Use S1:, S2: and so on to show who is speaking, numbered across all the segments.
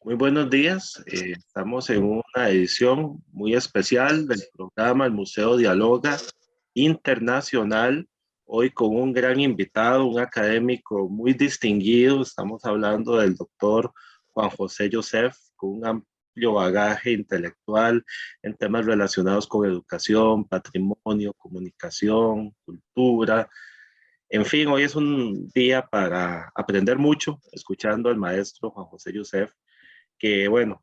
S1: Muy buenos días. Estamos en una edición muy especial del programa El Museo Dialoga Internacional. Hoy con un gran invitado, un académico muy distinguido. Estamos hablando del doctor Juan José Joseph, con un amplio bagaje intelectual en temas relacionados con educación, patrimonio, comunicación, cultura. En fin, hoy es un día para aprender mucho, escuchando al maestro Juan José Joseph que bueno,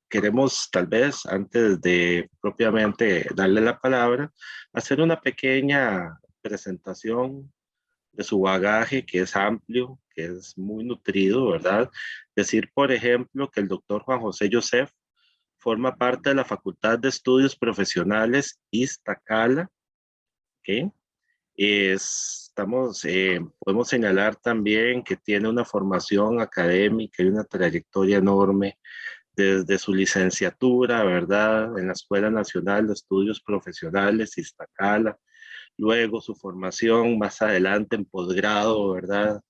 S1: queremos tal vez antes de propiamente darle la palabra, hacer una pequeña presentación de su bagaje que es amplio, que es muy nutrido, ¿verdad? Decir, por ejemplo, que el doctor Juan José Joseph forma parte de la Facultad de Estudios Profesionales Iztacala, ¿ok? Podemos señalar también que tiene una formación académica y una trayectoria enorme desde su licenciatura, ¿verdad? En la Escuela Nacional de Estudios Profesionales, Iztacala, luego su formación más adelante en posgrado, ¿verdad?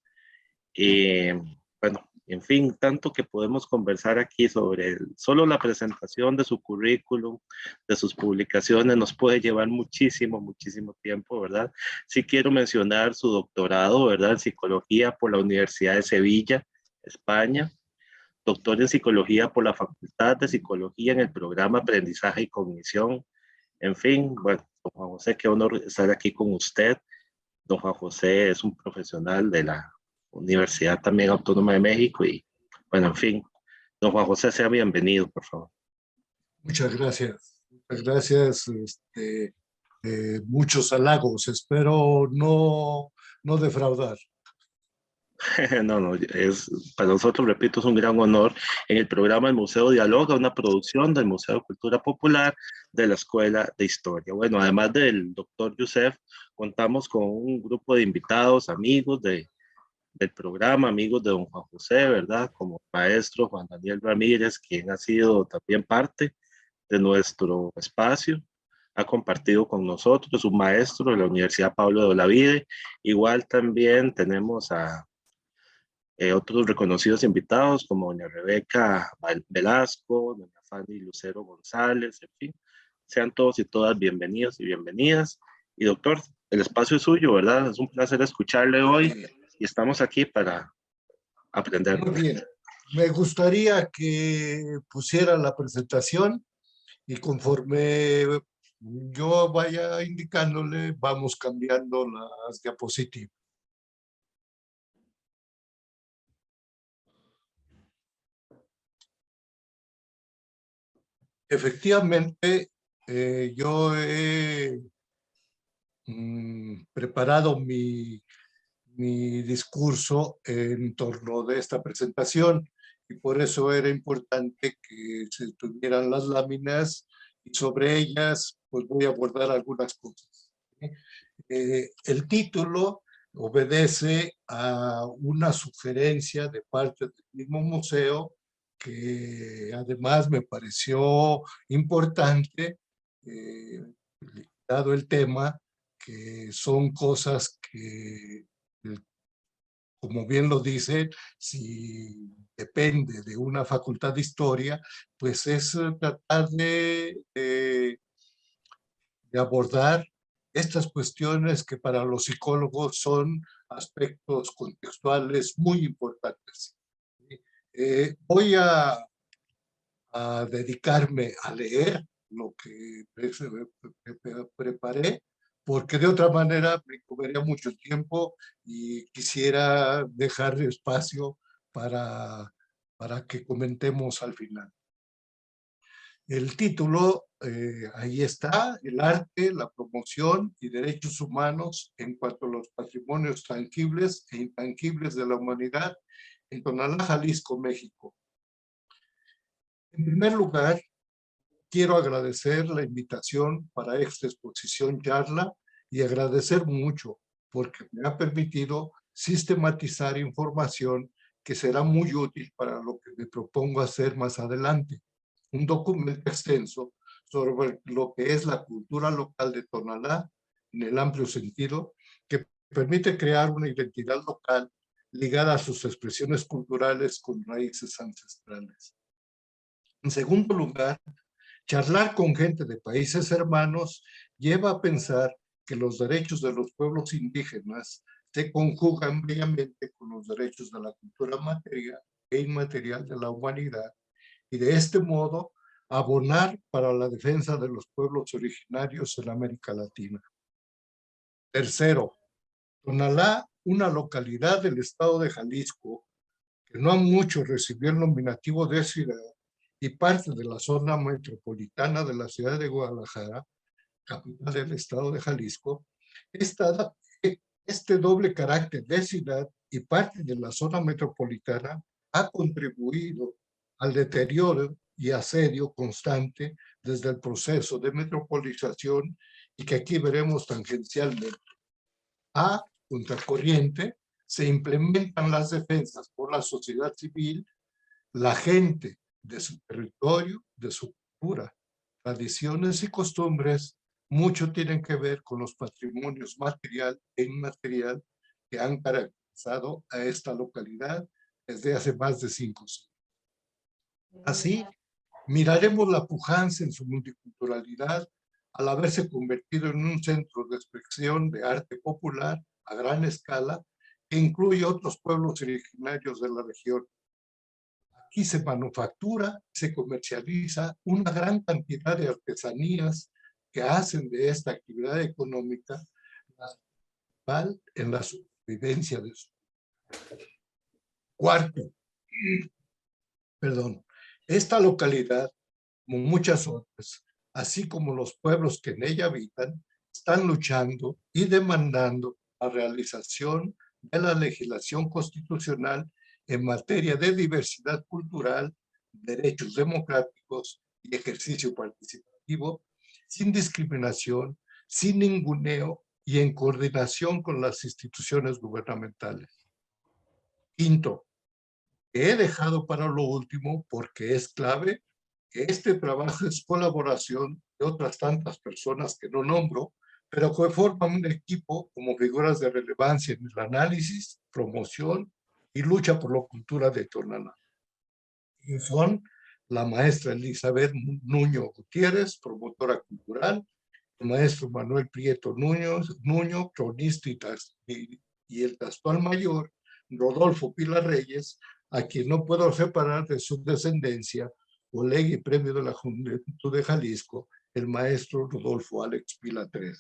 S1: Y bueno, en fin, tanto que podemos conversar aquí sobre solo la presentación de su currículum, de sus publicaciones, nos puede llevar muchísimo, muchísimo tiempo, ¿verdad? Sí quiero mencionar su doctorado, ¿verdad? En psicología por la Universidad de Sevilla, España, doctor en psicología por la Facultad de Psicología en el programa Aprendizaje y Cognición. En fin, bueno, don Juan José, qué honor estar aquí con usted. Don Juan José es un profesional de la Universidad también Autónoma de México y, bueno, en fin, don Juan José, sea bienvenido, por favor.
S2: Muchas gracias. Muchas gracias. Muchos halagos. Espero no defraudar.
S1: No, no, es para nosotros, repito, es un gran honor en el programa El Museo Dialoga, una producción del Museo de Cultura Popular de la Escuela de Historia. Bueno, además del doctor Youssef, contamos con un grupo de invitados, amigos del programa, amigos de don Juan José, ¿verdad? Como el maestro Juan Daniel Ramírez, quien ha sido también parte de nuestro espacio, ha compartido con nosotros, un maestro de la Universidad Pablo de Olavide. Igual también tenemos a otros reconocidos invitados como doña Rebeca Velasco, doña Fanny Lucero González, en fin, sean todos y todas bienvenidos y bienvenidas. Y doctor, el espacio es suyo, ¿verdad? Es un placer escucharle hoy y estamos aquí para aprender.
S2: Muy bien. Me gustaría que pusiera la presentación y conforme yo vaya indicándole, vamos cambiando las diapositivas. Efectivamente, yo he preparado mi discurso en torno de esta presentación y por eso era importante que se tuvieran las láminas y sobre ellas pues voy a abordar algunas cosas. El título obedece a una sugerencia de parte del mismo museo que además me pareció importante, dado el tema, que son cosas que, como bien lo dice, si depende de una facultad de historia, pues es tratar de abordar estas cuestiones que para los psicólogos son aspectos contextuales muy importantes. Voy a dedicarme a leer lo que preparé, porque de otra manera me comería mucho tiempo y quisiera dejar espacio para que comentemos al final. El título, ahí está: el arte, la promoción y derechos humanos en cuanto a los patrimonios tangibles e intangibles de la humanidad en Tonalá, Jalisco, México. En primer lugar, quiero agradecer la invitación para esta exposición charla y agradecer mucho porque me ha permitido sistematizar información que será muy útil para lo que me propongo hacer más adelante. Un documento extenso sobre lo que es la cultura local de Tonalá en el amplio sentido, que permite crear una identidad local ligada a sus expresiones culturales con raíces ancestrales. En segundo lugar, charlar con gente de países hermanos lleva a pensar que los derechos de los pueblos indígenas se conjugan bellamente con los derechos de la cultura material e inmaterial de la humanidad y de este modo abonar para la defensa de los pueblos originarios en América Latina. Tercero, Tonalá, una localidad del estado de Jalisco, que no a mucho recibió el nominativo de ciudad y parte de la zona metropolitana de la ciudad de Guadalajara, capital del estado de Jalisco, este doble carácter de ciudad y parte de la zona metropolitana ha contribuido al deterioro y asedio constante desde el proceso de metropolización y que aquí veremos tangencialmente. A contracorriente, se implementan las defensas por la sociedad civil, la gente de su territorio, de su cultura, tradiciones y costumbres, mucho tienen que ver con los patrimonios material e inmaterial que han caracterizado a esta localidad desde hace más de 5 siglos. Así, miraremos la pujanza en su multiculturalidad al haberse convertido en un centro de expresión de arte popular a gran escala que incluye otros pueblos originarios de la región. Aquí se manufactura, se comercializa una gran cantidad de artesanías que hacen de esta actividad económica la principal en la supervivencia de su. Cuarto, esta localidad, como muchas otras, así como los pueblos que en ella habitan, están luchando y demandando la realización de la legislación constitucional en materia de diversidad cultural, derechos democráticos y ejercicio participativo, sin discriminación, sin ninguneo y en coordinación con las instituciones gubernamentales. Quinto, que he dejado para lo último porque es clave, que este trabajo es colaboración de otras tantas personas que no nombro, pero que forman un equipo como figuras de relevancia en el análisis, promoción y lucha por la cultura de Tonalá. Y son la maestra Elizabeth Nuño Gutiérrez, promotora cultural, el maestro Manuel Prieto Nuño, cronista y el Tastual Mayor, Rodolfo Pilar Reyes, a quien no puedo separar de su descendencia, colega y premio de la Juventud de Jalisco, el maestro Rodolfo Alex Pila III.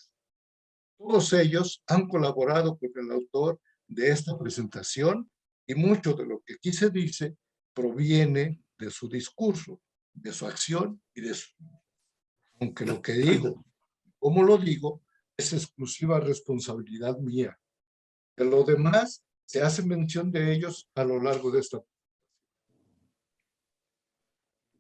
S2: Todos ellos han colaborado con el autor de esta presentación y mucho de lo que aquí se dice proviene de su discurso, de su acción y de su... Aunque lo que digo, como lo digo, es exclusiva responsabilidad mía. De lo demás, se hace mención de ellos a lo largo de esta.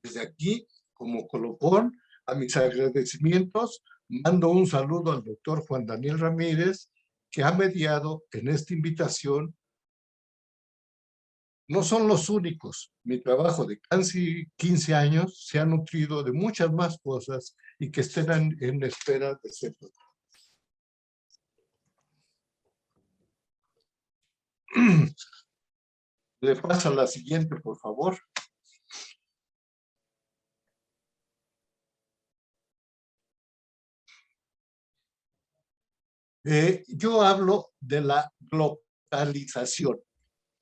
S2: Desde aquí, como colofón, a mis agradecimientos, mando un saludo al doctor Juan Daniel Ramírez, que ha mediado en esta invitación. No son los únicos. Mi trabajo de casi 15 años se ha nutrido de muchas más cosas y que estén en espera de ser. Le paso a la siguiente, por favor. Yo hablo de la globalización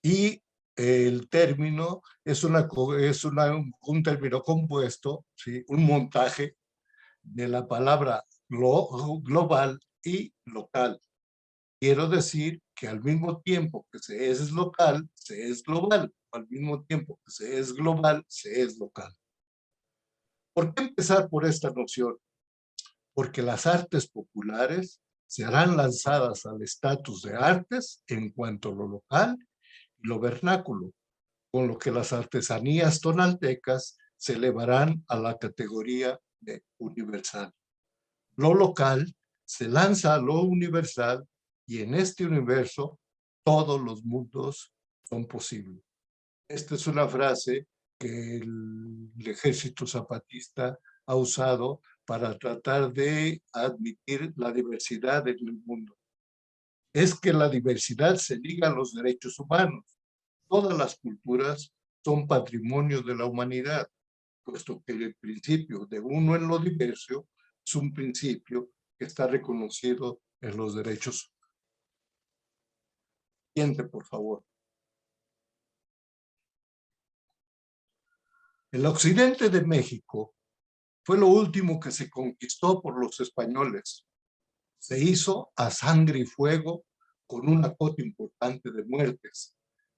S2: y el término es un término compuesto, ¿sí? Un montaje de la palabra global y local. Quiero decir que al mismo tiempo que se es local, se es global. Al mismo tiempo que se es global, se es local. ¿Por qué empezar por esta noción? Porque las artes populares serán lanzadas al estatus de artes en cuanto a lo local y lo vernáculo, con lo que las artesanías tonaltecas se elevarán a la categoría de universal. Lo local se lanza a lo universal y en este universo todos los mundos son posibles. Esta es una frase que el ejército zapatista ha usado para tratar de admitir la diversidad en el mundo. es que la diversidad se liga a los derechos humanos. Todas las culturas son patrimonio de la humanidad, puesto que el principio de uno en lo diverso es un principio que está reconocido en los derechos. Siguiente, por favor. El occidente de México fue lo último que se conquistó por los españoles. Se hizo a sangre y fuego con una cota importante de muertes,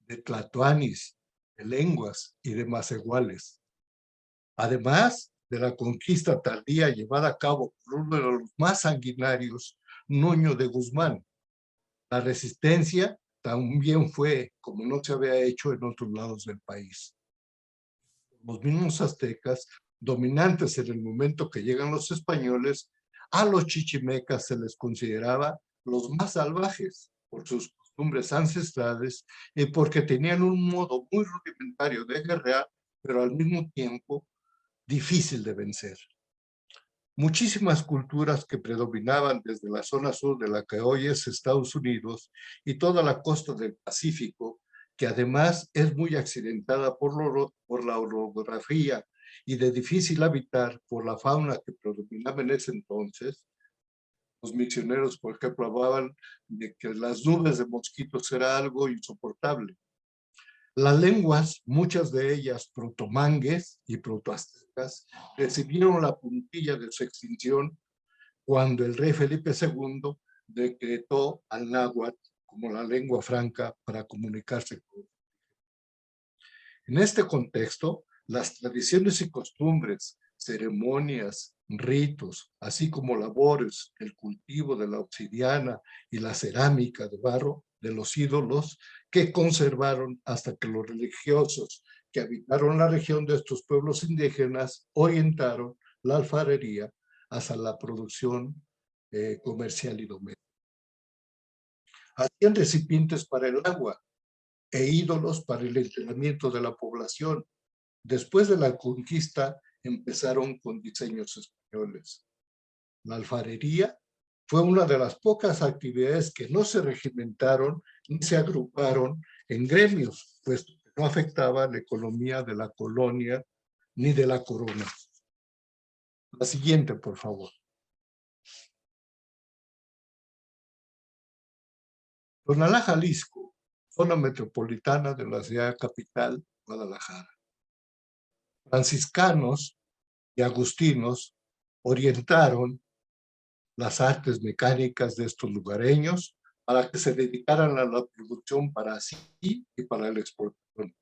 S2: de tlatoanis, de lenguas y de macehuales. Además de la conquista tardía llevada a cabo por uno de los más sanguinarios, Nuño de Guzmán. La resistencia también fue como no se había hecho en otros lados del país. Los mismos aztecas, dominantes en el momento que llegan los españoles, a los chichimecas se les consideraba los más salvajes por sus costumbres ancestrales y porque tenían un modo muy rudimentario de guerrear, pero al mismo tiempo difícil de vencer. Muchísimas culturas que predominaban desde la zona sur de la que hoy es Estados Unidos y toda la costa del Pacífico, que además es muy accidentada por la orografía y de difícil habitar por la fauna que predominaba en ese entonces. Los misioneros, por ejemplo, hablaban de que las nubes de mosquitos era algo insoportable. Las lenguas, muchas de ellas protomangues y protoaztecas, recibieron la puntilla de su extinción cuando el rey Felipe II decretó al náhuatl como la lengua franca para comunicarse con. En este contexto, las tradiciones y costumbres, ceremonias, ritos, así como labores, el cultivo de la obsidiana y la cerámica de barro de los ídolos que conservaron hasta que los religiosos que habitaron la región de estos pueblos indígenas orientaron la alfarería hacia la producción comercial y doméstica. Hacían recipientes para el agua e ídolos para el entrenamiento de la población. Después de la conquista empezaron con diseños españoles. La alfarería fue una de las pocas actividades que no se regimentaron ni se agruparon en gremios, puesto que no afectaba la economía de la colonia ni de la corona. La siguiente, por favor. Tonalá, Jalisco, zona metropolitana de la ciudad capital, Guadalajara. Franciscanos y agustinos orientaron las artes mecánicas de estos lugareños para que se dedicaran a la producción para sí y para la exportación.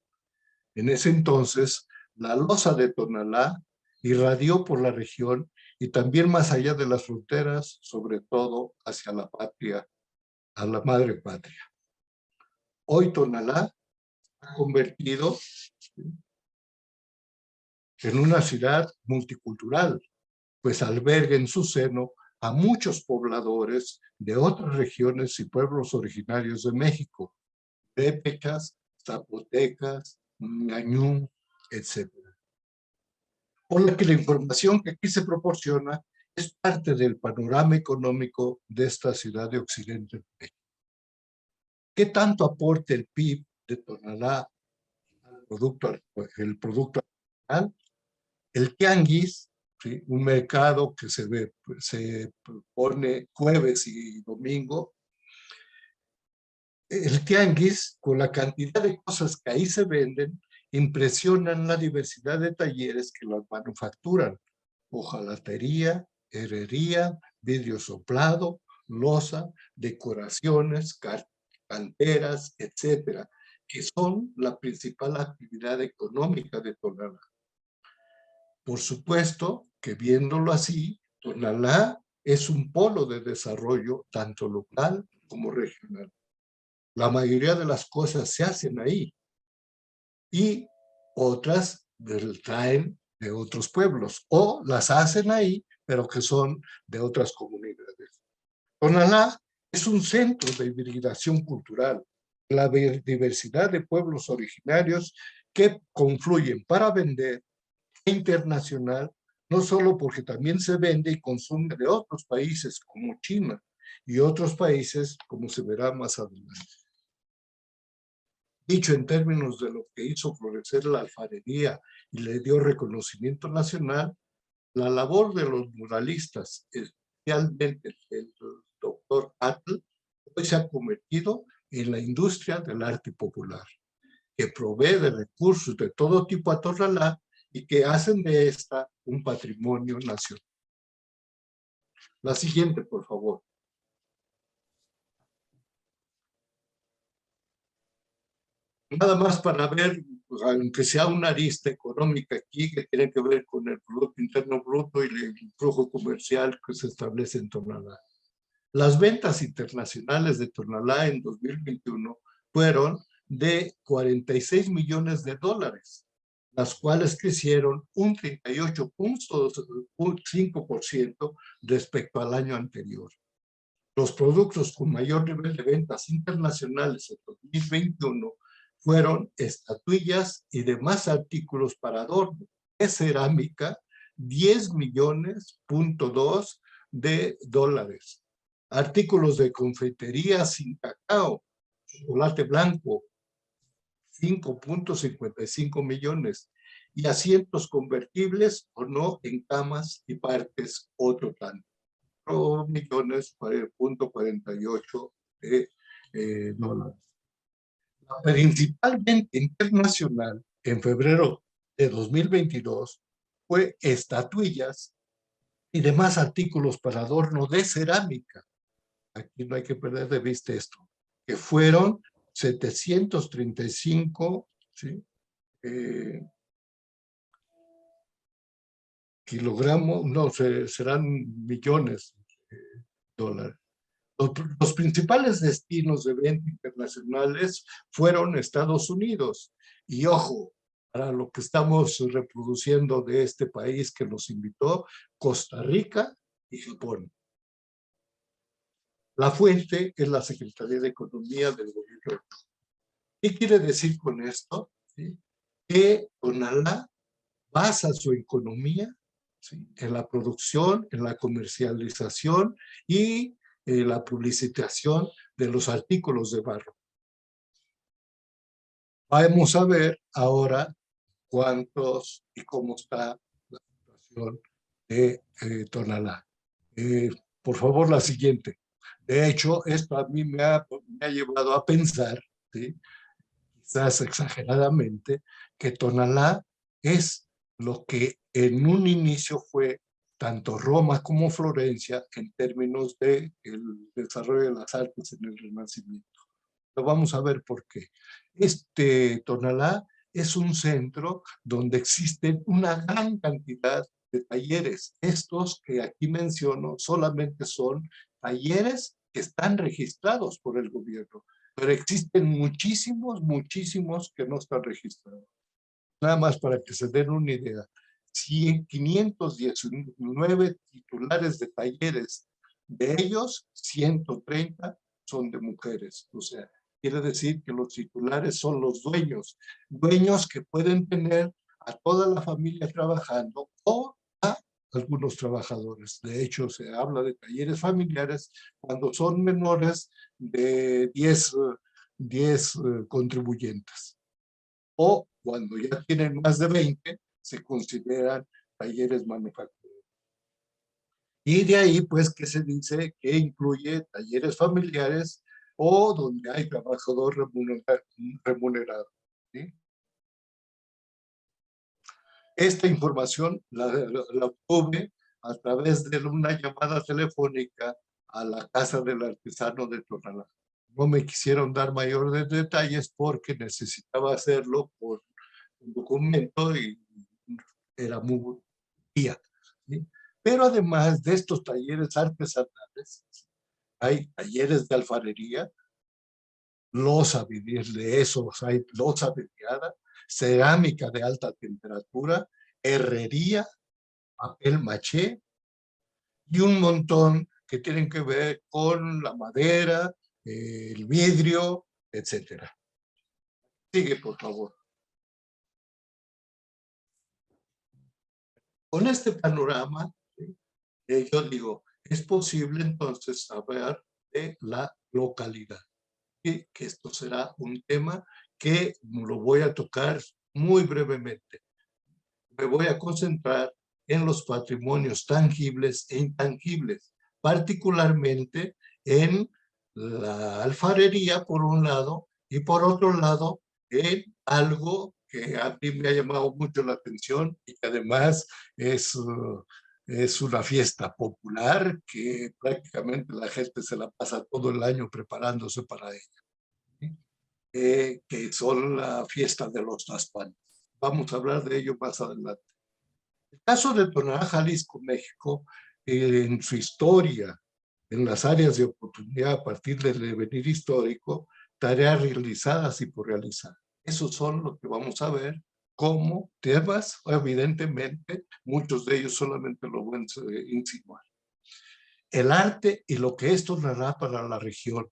S2: En ese entonces, la loza de Tonalá irradió por la región y también más allá de las fronteras, sobre todo hacia la patria, a la madre patria. Hoy Tonalá ha convertido en una ciudad multicultural, pues alberga en su seno a muchos pobladores de otras regiones y pueblos originarios de México, tépecas, zapotecas, ñañú, etc. Por lo que la información que aquí se proporciona es parte del panorama económico de esta ciudad de Occidente de México. ¿Qué tanto aporta el PIB de Tonalá al producto nacional? El tianguis, ¿sí? Un mercado que se pone jueves y domingo. El tianguis, con la cantidad de cosas que ahí se venden, impresionan la diversidad de talleres que las manufacturan. Hojalatería, herrería, vidrio soplado, loza, decoraciones, canteras, etcétera, que son la principal actividad económica de Tonalá. Por supuesto que viéndolo así, Tonalá es un polo de desarrollo tanto local como regional. La mayoría de las cosas se hacen ahí y otras traen de otros pueblos o las hacen ahí, pero que son de otras comunidades. Tonalá es un centro de hibridación cultural, la diversidad de pueblos originarios que confluyen para vender internacional, no solo porque también se vende y consume de otros países como China, y otros países, como se verá más adelante. Dicho en términos de lo que hizo florecer la alfarería y le dio reconocimiento nacional, la labor de los muralistas, especialmente el doctor Atl, hoy se ha convertido en la industria del arte popular, que provee de recursos de todo tipo a Tonalá y que hacen de esta un patrimonio nacional. La siguiente, por favor. Nada más para ver, pues, aunque sea una arista económica aquí que tiene que ver con el Producto Interno Bruto y el flujo comercial que se establece en Tonalá. Las ventas internacionales de Tonalá en 2021 fueron de 46 millones de dólares, las cuales crecieron un 38.5% respecto al año anterior. Los productos con mayor nivel de ventas internacionales en 2021 fueron estatuillas y demás artículos para adorno de cerámica, 10 millones.2 de dólares. Artículos de confitería sin cacao, chocolate blanco, 5.55 millones. Y asientos convertibles o no en camas y parques, otro tanto. $4.48 millones de dólares. Principalmente internacional, en febrero de 2022, fue estatuillas y demás artículos para adorno de cerámica. Aquí no hay que perder de vista esto, que fueron 735, ¿sí? Kilogramos, no, serán millones de dólares. Los principales destinos de venta internacionales fueron Estados Unidos. Y ojo, para lo que estamos reproduciendo de este país que nos invitó, Costa Rica y Japón. La fuente es la Secretaría de Economía del gobierno. ¿Qué quiere decir con esto? ¿Sí? Que Tonalá basa su economía, ¿sí?, en la producción, en la comercialización y la publicitación de los artículos de barro. Vamos a ver ahora cuántos y cómo está la situación de Tonalá. Por favor, la siguiente. De hecho, esto a mí me ha llevado a pensar, ¿sí?, quizás exageradamente, que Tonalá es lo que en un inicio fue tanto Roma como Florencia en términos del desarrollo de las artes en el Renacimiento. Lo vamos a ver por qué. Tonalá es un centro donde existen una gran cantidad de talleres. Estos que aquí menciono solamente son talleres que están registrados por el gobierno, pero existen muchísimos, muchísimos que no están registrados. Nada más para que se den una idea. 519 titulares de talleres, de ellos 130 son de mujeres. O sea, quiere decir que los titulares son los dueños, dueños que pueden tener a toda la familia trabajando o a algunos trabajadores. De hecho, se habla de talleres familiares cuando son menores de 10 contribuyentes. O cuando ya tienen más de 20, se consideran talleres manufactureros. Y de ahí, pues, que se dice que incluye talleres familiares o donde hay trabajador remunerado, ¿sí? Esta información la obtuve a través de una llamada telefónica a la Casa del Artesano de Tonalá. No me quisieron dar mayores detalles porque necesitaba hacerlo por un documento y era muy guía, ¿sí? Pero además de estos talleres artesanales, hay talleres de alfarería, loza de esos, hay loza vidriada, cerámica de alta temperatura, herrería, papel maché y un montón que tienen que ver con la madera, el vidrio, etcétera. Sigue, por favor. Con este panorama, ¿sí?, yo digo, es posible entonces hablar de la localidad. Y que esto será un tema que lo voy a tocar muy brevemente. Me voy a concentrar en los patrimonios tangibles e intangibles, particularmente en la alfarería, por un lado, y por otro lado, en algo que a mí me ha llamado mucho la atención y que además es una fiesta popular que prácticamente la gente se la pasa todo el año preparándose para ella, que son la fiesta de los Taspanes. Vamos a hablar de ello más adelante. El caso de Tonalá, Jalisco, México, en su historia, en las áreas de oportunidad a partir del devenir histórico, tareas realizadas y por realizar. Esos son lo que vamos a ver como temas, evidentemente, muchos de ellos solamente lo voy a insinuar. El arte y lo que esto narra para la región,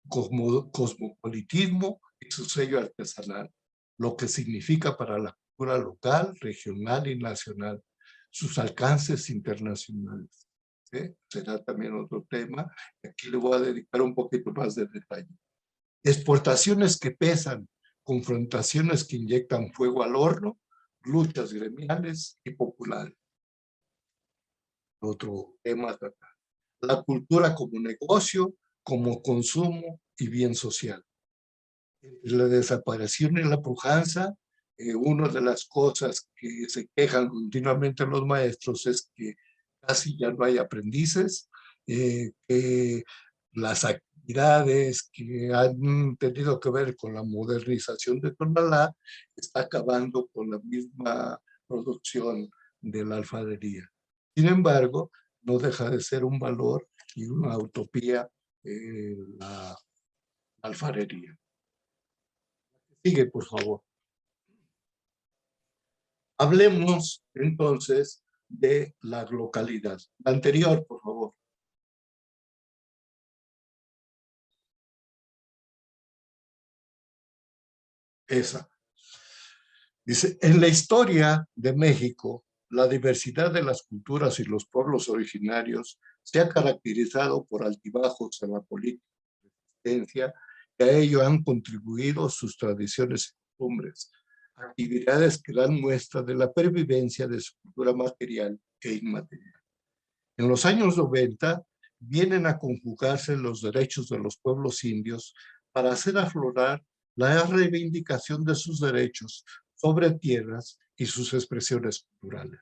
S2: cosmopolitismo y su sello artesanal, lo que significa para la cultura local, regional y nacional, sus alcances internacionales. ¿Sí? Será también otro tema. Aquí le voy a dedicar un poquito más de detalle. Exportaciones que pesan, confrontaciones que inyectan fuego al horno, luchas gremiales y populares. Otro tema. La cultura como negocio, como consumo y bien social. La desaparición y la pujanza, una de las cosas que se quejan continuamente los maestros es que casi ya no hay aprendices, que las actividades que han tenido que ver con la modernización de Tonalá está acabando con la misma producción de la alfarería. Sin embargo, no deja de ser un valor y una utopía la alfarería. Sigue, por favor. Hablemos entonces de la localidad. La anterior, por favor. Esa. Dice, en la historia de México, la diversidad de las culturas y los pueblos originarios se ha caracterizado por altibajos en la política de resistencia, y a ello han contribuido sus tradiciones y costumbres, actividades que dan muestra de la pervivencia de su cultura material e inmaterial. En los años 90 vienen a conjugarse los derechos de los pueblos indios para hacer aflorar la reivindicación de sus derechos sobre tierras y sus expresiones culturales.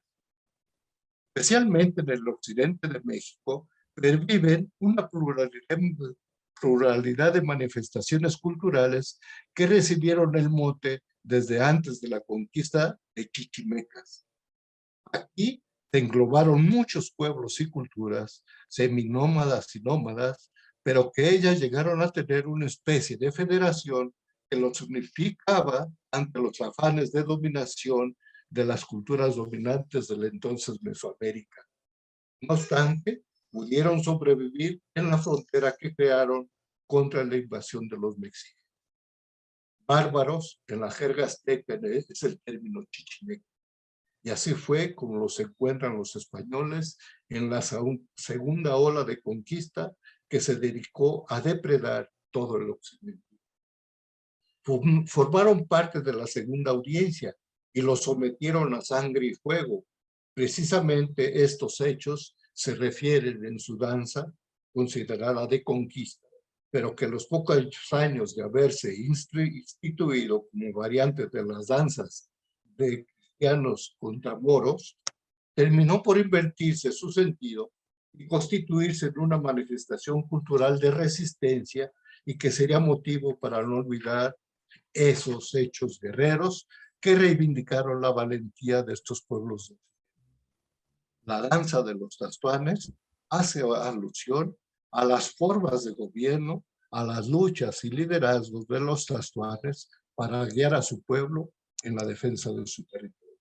S2: Especialmente en el occidente de México, perviven una pluralidad de manifestaciones culturales que recibieron el mote desde antes de la conquista de chichimecas. Aquí se englobaron muchos pueblos y culturas, seminómadas y nómadas, pero que ellas llegaron a tener una especie de federación que los unificaba ante los afanes de dominación de las culturas dominantes del entonces Mesoamérica. No obstante, pudieron sobrevivir en la frontera que crearon contra la invasión de los mexicas. Bárbaros, en la jerga azteca es el término chichimeca. Y así fue como los encuentran los españoles en la segunda ola de conquista que se dedicó a depredar todo el occidente. Formaron parte de la segunda audiencia y los sometieron a sangre y fuego. Precisamente estos hechos se refieren en su danza, considerada de conquista, pero que los pocos años de haberse instituido como variante de las danzas de cristianos contra moros, terminó por invertirse su sentido y constituirse en una manifestación cultural de resistencia y que sería motivo para no olvidar esos hechos guerreros que reivindicaron la valentía de estos pueblos. La danza de los tastuanes hace alusión a las formas de gobierno, a las luchas y liderazgos de los tastuanes para guiar a su pueblo en la defensa de su territorio.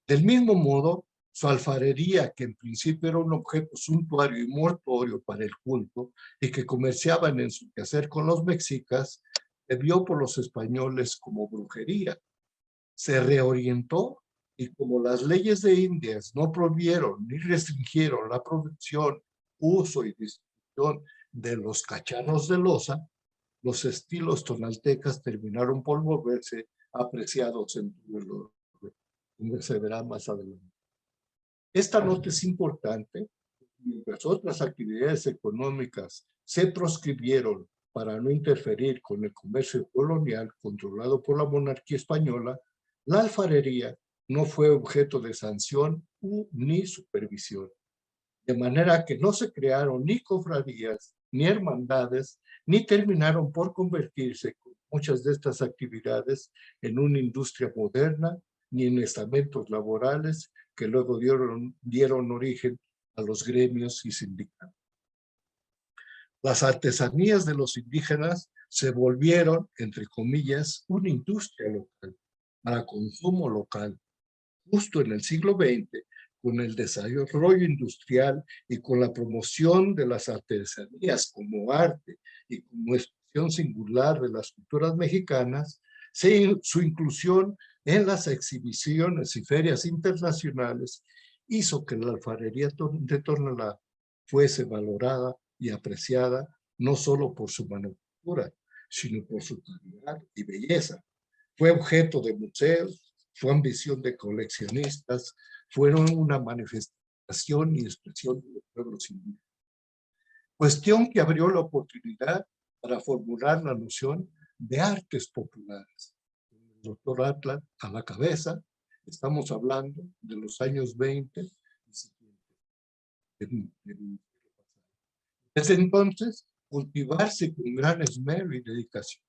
S2: Del mismo modo, su alfarería, que en principio era un objeto suntuario y mortuorio para el culto y que comerciaban en su quehacer con los mexicas, se vio por los españoles como brujería. Se reorientó Y como las leyes de Indias no prohibieron ni restringieron la producción, uso y distribución de los cacharros de loza, los estilos tonaltecas terminaron por volverse apreciados en todo el orbe, como se verá más adelante. Esta nota es importante, mientras otras actividades económicas se proscribieron para no interferir con el comercio colonial controlado por la monarquía española, la alfarería no fue objeto de sanción ni supervisión. De manera que no se crearon ni cofradías, ni hermandades, ni terminaron por convertirse con muchas de estas actividades en una industria moderna, ni en estamentos laborales que luego dieron origen a los gremios y sindicatos. Las artesanías de los indígenas se volvieron, entre comillas, una industria local, para consumo local. Justo en el siglo XX, con el desarrollo industrial y con la promoción de las artesanías como arte y como expresión singular de las culturas mexicanas, su inclusión en las exhibiciones y ferias internacionales hizo que la alfarería de Tonalá fuese valorada y apreciada no solo por su manufactura, sino por su calidad y belleza. Fue objeto de museos, fue ambición de coleccionistas, fueron una manifestación y expresión de los pueblos indígenas. Cuestión que abrió la oportunidad para formular la noción de artes populares. El doctor Atlas a la cabeza, estamos hablando de los años 20 y siguientes. Desde entonces, cultivarse con gran esmero y dedicación.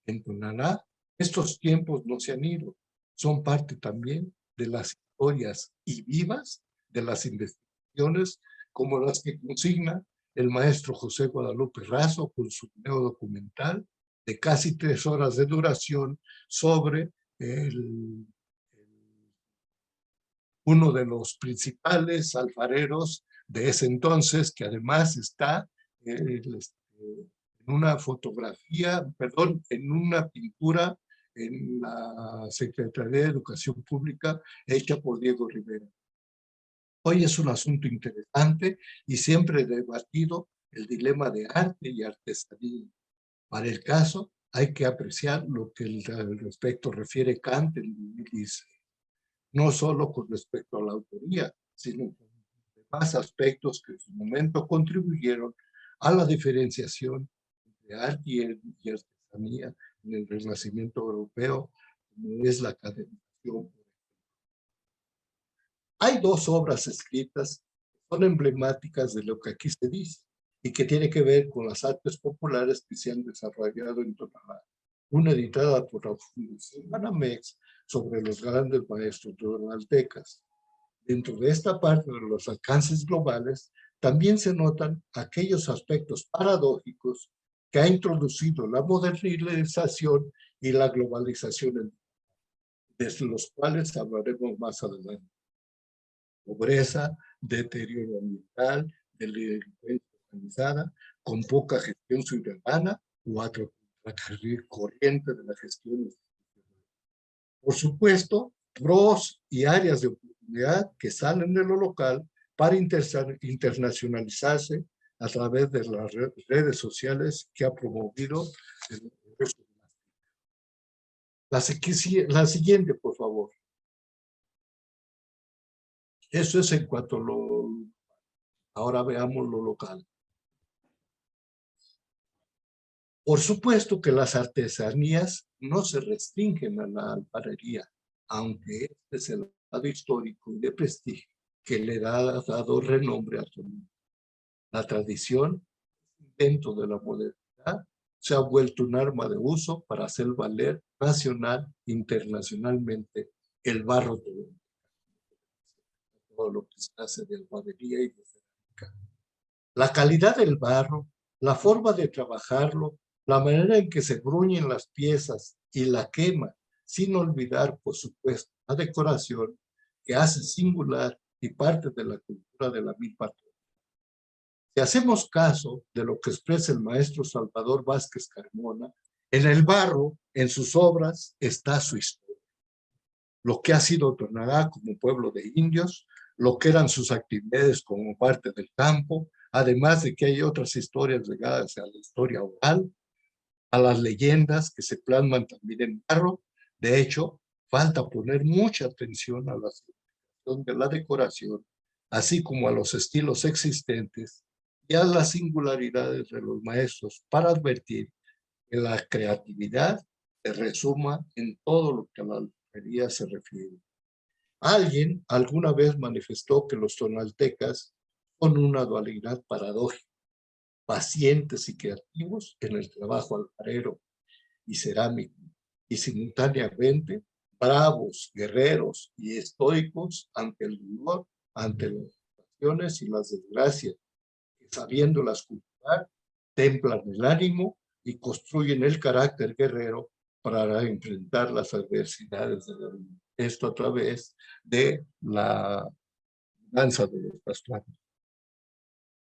S2: En Tonalá, estos tiempos no se han ido, son parte también de las historias y vivas de las investigaciones como las que consigna el maestro José Guadalupe Razo con su video documental de casi 3 horas de duración sobre uno de los principales alfareros de ese entonces, que además está en una fotografía, perdón, en una pintura en la Secretaría de Educación Pública hecha por Diego Rivera. Hoy es un asunto interesante y siempre he debatido el dilema de arte y artesanía. Para el caso, hay que apreciar lo que al respecto refiere Kant en 2010. No solo con respecto a la autoría, sino con demás aspectos que en su momento contribuyeron a la diferenciación entre arte y artesanía en el Renacimiento europeo, como es la academización. Hay 2 obras escritas que son emblemáticas de lo que aquí se dice y que tiene que ver con las artes populares que se han desarrollado en Tonalá. Una editada por la Fundación Banamex sobre los grandes maestros tonaltecas. Dentro de esta parte de los alcances globales, también se notan aquellos aspectos paradójicos que ha introducido la modernización y la globalización, de los cuales hablaremos más adelante. Pobreza, deterioro ambiental, delincuencia organizada, con poca gestión ciudadana o corriente de la gestión. Por supuesto, pros y áreas de oportunidad que salen de lo local para internacionalizarse a través de las redes sociales que ha promovido el resto de la siguiente, por favor. Eso es en cuanto a lo... Ahora veamos lo local. Por supuesto que las artesanías no se restringen a la alfarería, aunque este es el lado histórico y de prestigio que le ha dado renombre a Tonalá. La tradición, dentro de la modernidad, se ha vuelto un arma de uso para hacer valer nacional e internacionalmente el barro de todo lo que se hace de alfarería y de cerámica. La calidad del barro, la forma de trabajarlo, la manera en que se bruñen las piezas y la quema, sin olvidar, por supuesto, la decoración que hace singular y parte de la cultura de la milpa. Si hacemos caso de lo que expresa el maestro Salvador Vázquez Carmona, en el barro, en sus obras, está su historia. lo que ha sido Tonalá como pueblo de indios, lo que eran sus actividades como parte del campo, además de que hay otras historias ligadas a la historia oral, a las leyendas que se plasman también en barro. De hecho, falta poner mucha atención a la selección de la decoración, así como a los estilos existentes y a las singularidades de los maestros para advertir que la creatividad se resuma en todo lo que a la alfarería se refiere. Alguien alguna vez manifestó que los tonaltecas son una dualidad paradójica, pacientes y creativos en el trabajo alfarero y cerámico, y simultáneamente bravos, guerreros y estoicos ante el dolor, ante las situaciones y las desgracias, que sabiéndolas cultivar, templan el ánimo y construyen el carácter guerrero para enfrentar las adversidades de la vida. Esto a través de la danza de los pastuanos.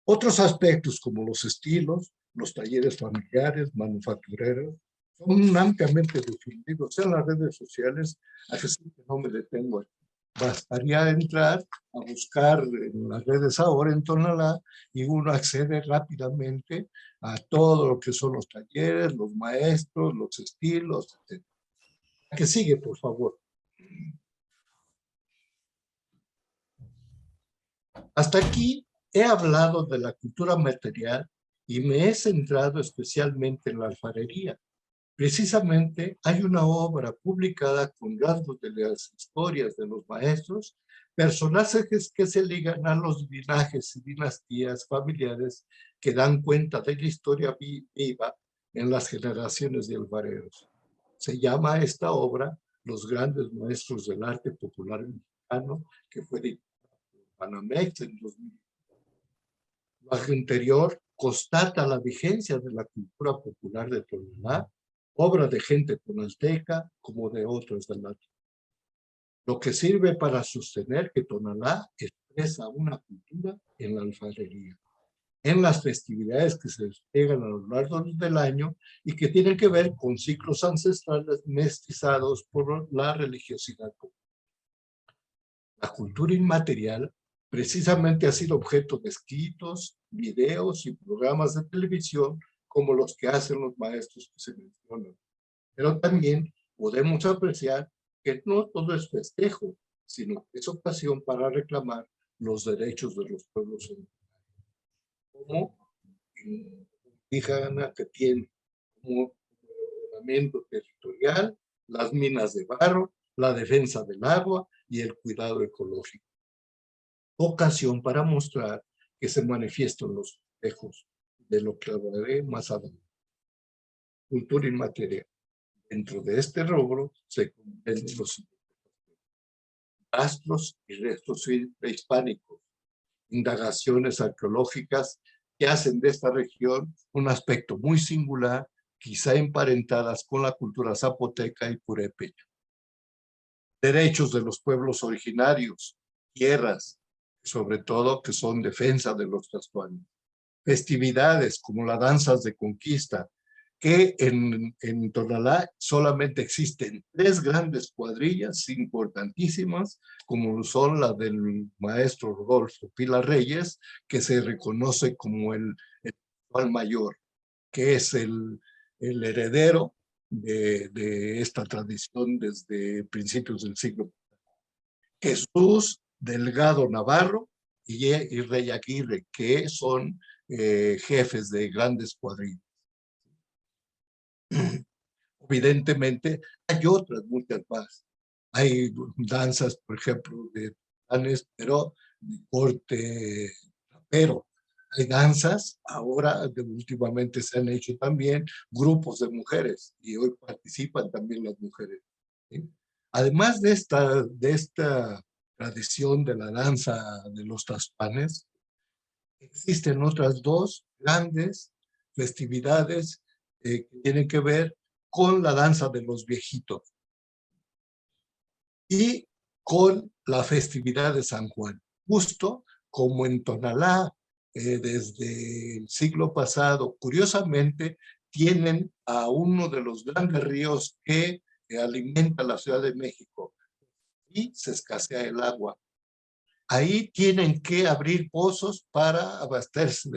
S2: Otros aspectos como los estilos, los talleres familiares, manufactureros, son ampliamente difundidos en las redes sociales, así que no me detengo aquí. Bastaría entrar a buscar en las redes ahora en Tonalá y uno accede rápidamente a todo lo que son los talleres, los maestros, los estilos, etc. ¿Qué sigue, por favor? Hasta aquí he hablado de la cultura material y me he centrado especialmente en la alfarería. Precisamente hay una obra publicada con rasgos de las historias de los maestros, personajes que se ligan a los linajes y dinastías familiares que dan cuenta de la historia viva en las generaciones de alfareros. Se llama esta obra Los grandes maestros del arte popular mexicano, que fue editada por Banamex en 2000. Lo anterior constata la vigencia de la cultura popular de Tonalá, obra de gente tonalteca como de otros del norte. Lo que sirve para sostener que Tonalá expresa una cultura en la alfarería, en las festividades que se despliegan a lo largo del año y que tienen que ver con ciclos ancestrales mestizados por la religiosidad. La cultura inmaterial precisamente ha sido objeto de escritos, videos y programas de televisión como los que hacen los maestros que se mencionan. Pero también podemos apreciar que no todo es festejo, sino que es ocasión para reclamar los derechos de los pueblos originarios, como indígena que tiene como ordenamiento territorial, las minas de barro, la defensa del agua y el cuidado ecológico. Ocasión para mostrar que se manifiestan los festejos, de lo que hablaré más adelante. Cultura inmaterial. Dentro de este rubro se comprenden los rastros y restos prehispánicos, indagaciones arqueológicas que hacen de esta región un aspecto muy singular, quizá emparentadas con la cultura zapoteca y purépecha. Derechos de los pueblos originarios, tierras, sobre todo que son defensa de los pastuanos. Festividades como las danzas de conquista, que en Tonalá solamente existen 3 grandes cuadrillas importantísimas, como son la del maestro Rodolfo Pila Reyes, que se reconoce como el mayor, que es el heredero de esta tradición desde principios del siglo. Jesús Delgado Navarro y Rey Aguirre, que son jefes de grandes cuadrillas. Evidentemente, hay otras muchas más. Hay danzas, por ejemplo, de tanes, pero de corte rapero. Hay danzas, ahora últimamente se han hecho también grupos de mujeres y hoy participan también las mujeres, ¿sí? Además de esta tradición de la danza de los taspanes, existen otras 2 grandes festividades que tienen que ver con la danza de los viejitos y con la festividad de San Juan. Justo como en Tonalá, desde el siglo pasado, curiosamente, tienen a uno de los grandes ríos que alimenta la Ciudad de México, y se escasea el agua. Ahí tienen que abrir pozos para abastecerse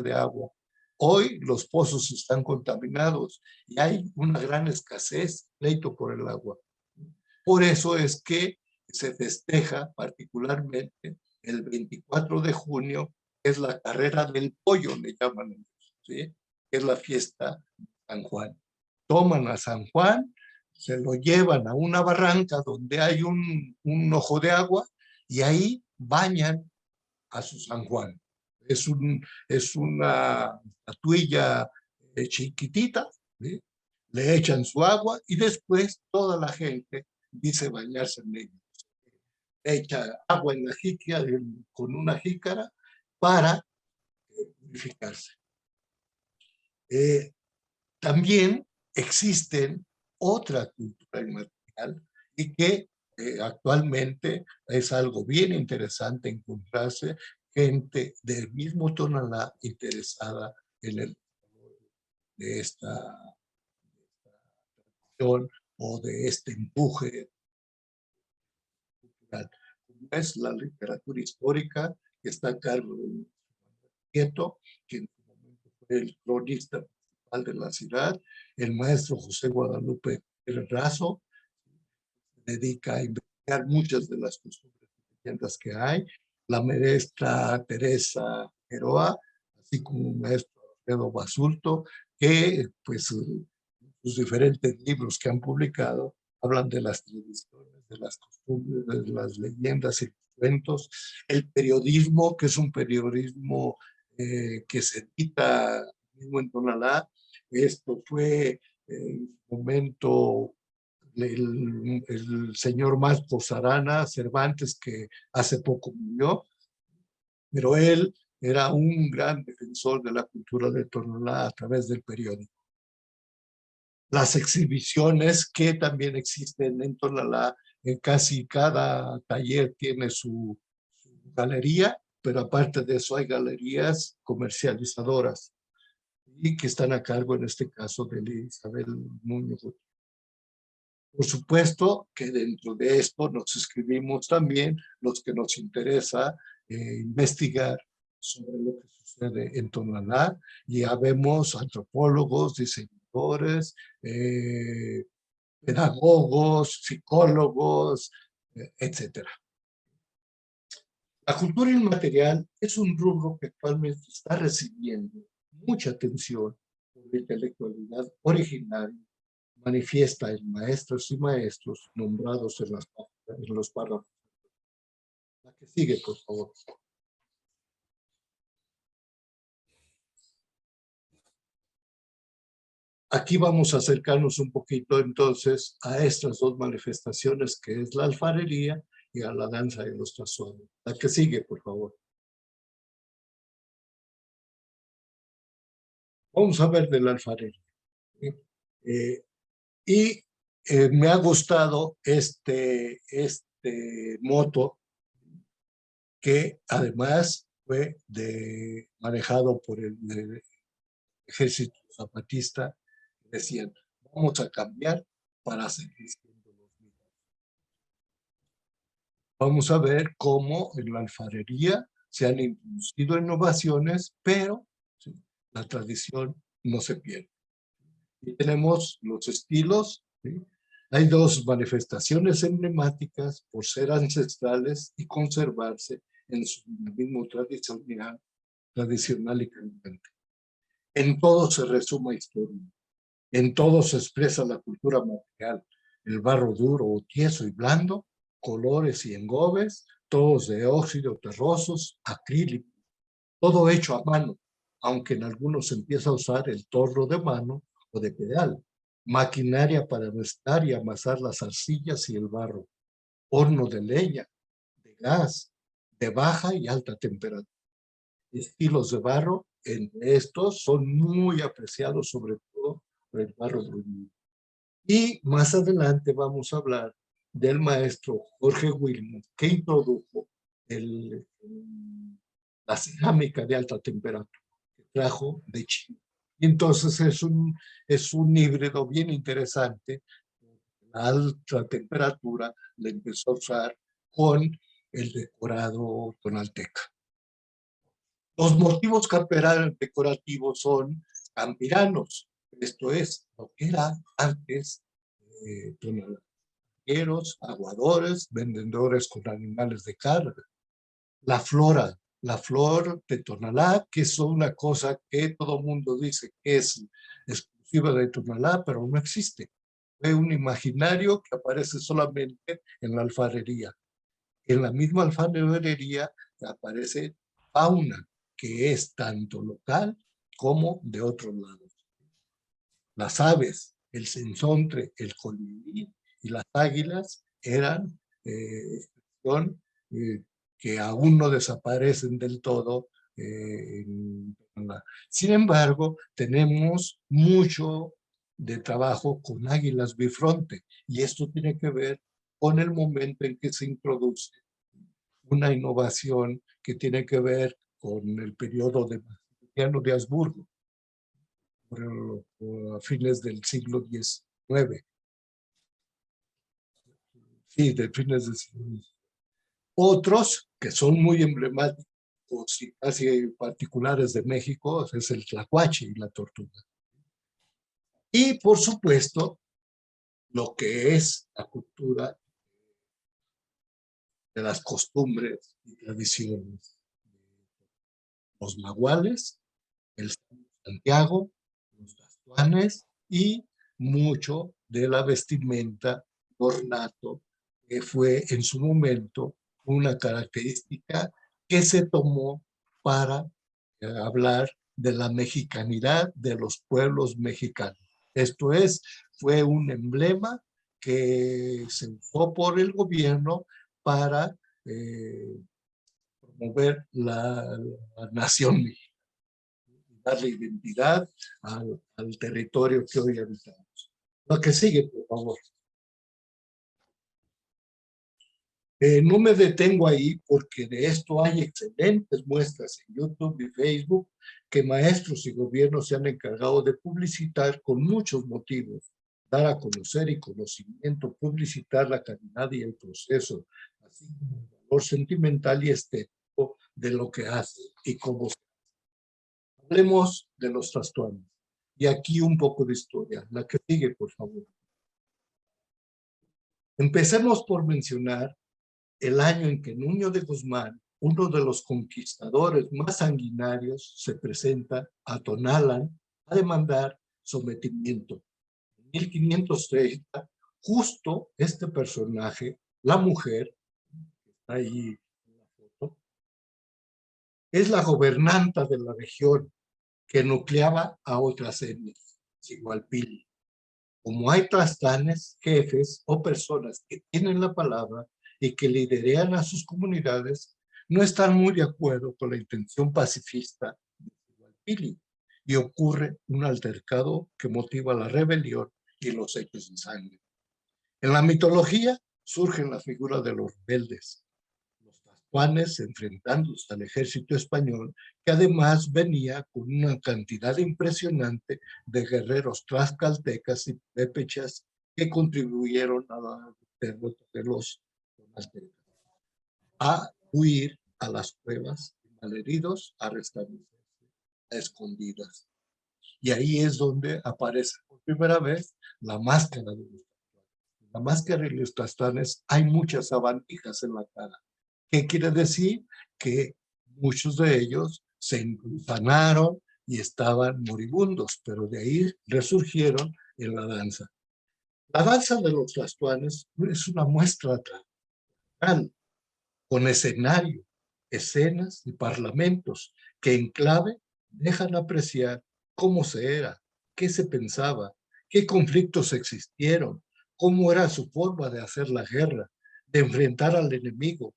S2: de agua. Hoy los pozos están contaminados y hay una gran escasez, pleito por el agua. Por eso es que se festeja particularmente el 24 de junio, que es la carrera del pollo, le llaman ellos, ¿sí? Que es la fiesta de San Juan. Toman a San Juan, se lo llevan a una barranca donde hay un ojo de agua y ahí bañan a su San Juan. Es una estatuilla chiquitita, ¿sí? Le echan su agua y después toda la gente dice bañarse en ella. Echa agua en la jícara, con una jícara para purificarse. También existen otra cultura inmaterial y que actualmente es algo bien interesante encontrarse gente del mismo Tonalá interesada en el de esta tradición o de este empuje cultural. Como es la literatura histórica que está a cargo de Nieto, que en su momento fue el cronista principal de la ciudad, el maestro José Guadalupe Razo, se dedica a investigar muchas de las costumbres y leyendas que hay, la maestra Teresa Geroa, así como el maestro Alfredo Basulto, que pues sus diferentes libros que han publicado hablan de las tradiciones, de las costumbres, de las leyendas y los cuentos, el periodismo, que es un periodismo que se edita mismo en Tonalá. Esto fue en su momento el señor Marcos Arana Cervantes, que hace poco murió, pero él era un gran defensor de la cultura de Tonalá a través del periódico. Las exhibiciones que también existen en Tonalá, en casi cada taller tiene su galería, pero aparte de eso hay galerías comercializadoras y que están a cargo en este caso de Isabel Muñoz. Por supuesto que dentro de esto nos escribimos también los que nos interesa investigar sobre lo que sucede en Tonalá. Ya vemos antropólogos, diseñadores, pedagogos, psicólogos, etcétera. La cultura inmaterial es un rubro que actualmente está recibiendo mucha atención por la intelectualidad originaria manifiesta en maestros y maestros nombrados en los párrafos. La que sigue, por favor. Aquí vamos a acercarnos un poquito entonces a estas dos manifestaciones que es la alfarería y a la danza de los tazones. La que sigue, por favor. Vamos a ver de la alfarería. Me ha gustado este moto que además fue manejado por el ejército zapatista. Decían, vamos a cambiar para seguir siendo los mismos. Vamos a ver cómo en la alfarería se han introducido innovaciones, pero ¿sí?, la tradición no se pierde. Y tenemos los estilos, ¿sí? Hay dos manifestaciones emblemáticas por ser ancestrales y conservarse en su mismo tradicional y caminante. En todo se resuma historia, en todo se expresa la cultura material, el barro duro o tieso y blando, colores y engobes, todos de óxido, terrosos, acrílico, todo hecho a mano, aunque en algunos se empieza a usar el torno de mano o de pedal, maquinaria para mezclar y amasar las arcillas y el barro, horno de leña, de gas, de baja y alta temperatura. Estilos de barro, entre estos son muy apreciados sobre todo por el barro bruñido. Y más adelante vamos a hablar del maestro Jorge Wilmot, que introdujo la cerámica de alta temperatura, que trajo de China. Y entonces es un híbrido bien interesante. a alta temperatura la empezó a usar con el decorado tonalteca. Los motivos decorativos son campiranos, esto es, lo que era antes tonalateros, aguadores, vendedores con animales de carga. La flora, la flor de Tonalá, que es una cosa que todo el mundo dice que es exclusiva de Tonalá, pero no existe. Es un imaginario que aparece solamente en la alfarería. En la misma alfarería aparece fauna, que es tanto local como de otros lados. Las aves, el sinsonte, el colibrí y las águilas eran expresión que aún no desaparecen del todo. Sin embargo, tenemos mucho de trabajo con águilas bifronte, y esto tiene que ver con el momento en que se introduce una innovación que tiene que ver con el periodo de Maximiliano de Habsburgo, a fines del siglo XIX. Sí, de fines del siglo XIX. Otros que son muy emblemáticos y casi particulares de México es el tlacuache y la tortuga. Y por supuesto, lo que es la cultura de las costumbres y tradiciones. Los nahuales, el Santiago, los tastuanes y mucho de la vestimenta ornato, que fue en su momento una característica que se tomó para hablar de la mexicanidad de los pueblos mexicanos. Esto es, fue un emblema que se usó por el gobierno para promover la nación mexicana, darle identidad al territorio que hoy habitamos. Lo que sigue, por favor. No me detengo ahí porque de esto hay excelentes muestras en YouTube y Facebook que maestros y gobiernos se han encargado de publicitar con muchos motivos, dar a conocer y conocimiento, publicitar la calidad y el proceso, así como el valor sentimental y estético de lo que hace y cómo se hace. Hablemos de los tastuanes. Y aquí un poco de historia. La que sigue, por favor. Empecemos por mencionar el año en que Nuño de Guzmán, uno de los conquistadores más sanguinarios, se presenta a Tonalan a demandar sometimiento. En 1530, justo este personaje, la mujer, que está ahí en la foto, es la gobernanta de la región que nucleaba a otras etnias, Sigualpili. Como hay tlaxcaltecas, jefes o personas que tienen la palabra y que liderean a sus comunidades, no están muy de acuerdo con la intención pacifista de Sigualpili, y ocurre un altercado que motiva la rebelión y los hechos de sangre. En la mitología surgen la figura de los rebeldes, los tazuanes enfrentándose al ejército español, que además venía con una cantidad impresionante de guerreros tlaxcaltecas y purépechas que contribuyeron a la derrota de los aztecas, a huir a las cuevas, malheridos, a restablecerse a escondidas. Y ahí es donde aparece por primera vez la máscara de los tazuanes. La máscara de los tazuanes, hay muchas sabandijas en la cara. ¿Qué quiere decir? Que muchos de ellos se sanaron y estaban moribundos, pero de ahí resurgieron en la danza. La danza de los tastuanes es una muestra teatral, con escenario, escenas y parlamentos que en clave dejan apreciar cómo se era, qué se pensaba, qué conflictos existieron, cómo era su forma de hacer la guerra, de enfrentar al enemigo,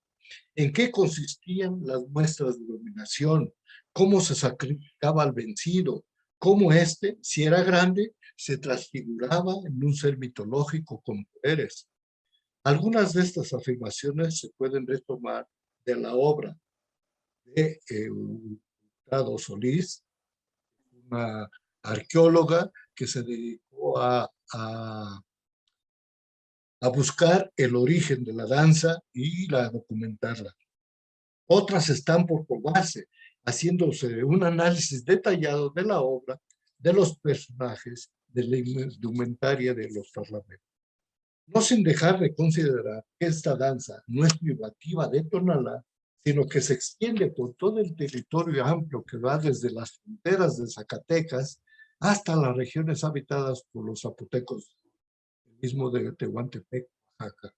S2: en qué consistían las muestras de dominación, cómo se sacrificaba al vencido, cómo éste, si era grande, se transfiguraba en un ser mitológico con poderes. Algunas de estas afirmaciones se pueden retomar de la obra de Hurtado Solís, una arqueóloga que se dedicó a a buscar el origen de la danza y a documentarla. Otras están por probarse, haciéndose un análisis detallado de la obra, de los personajes, de la indumentaria de los parlamentos. No sin dejar de considerar que esta danza no es privativa de Tonalá, sino que se extiende por todo el territorio amplio que va desde las fronteras de Zacatecas hasta las regiones habitadas por los zapotecos, el mismo de Tehuantepec, Oaxaca,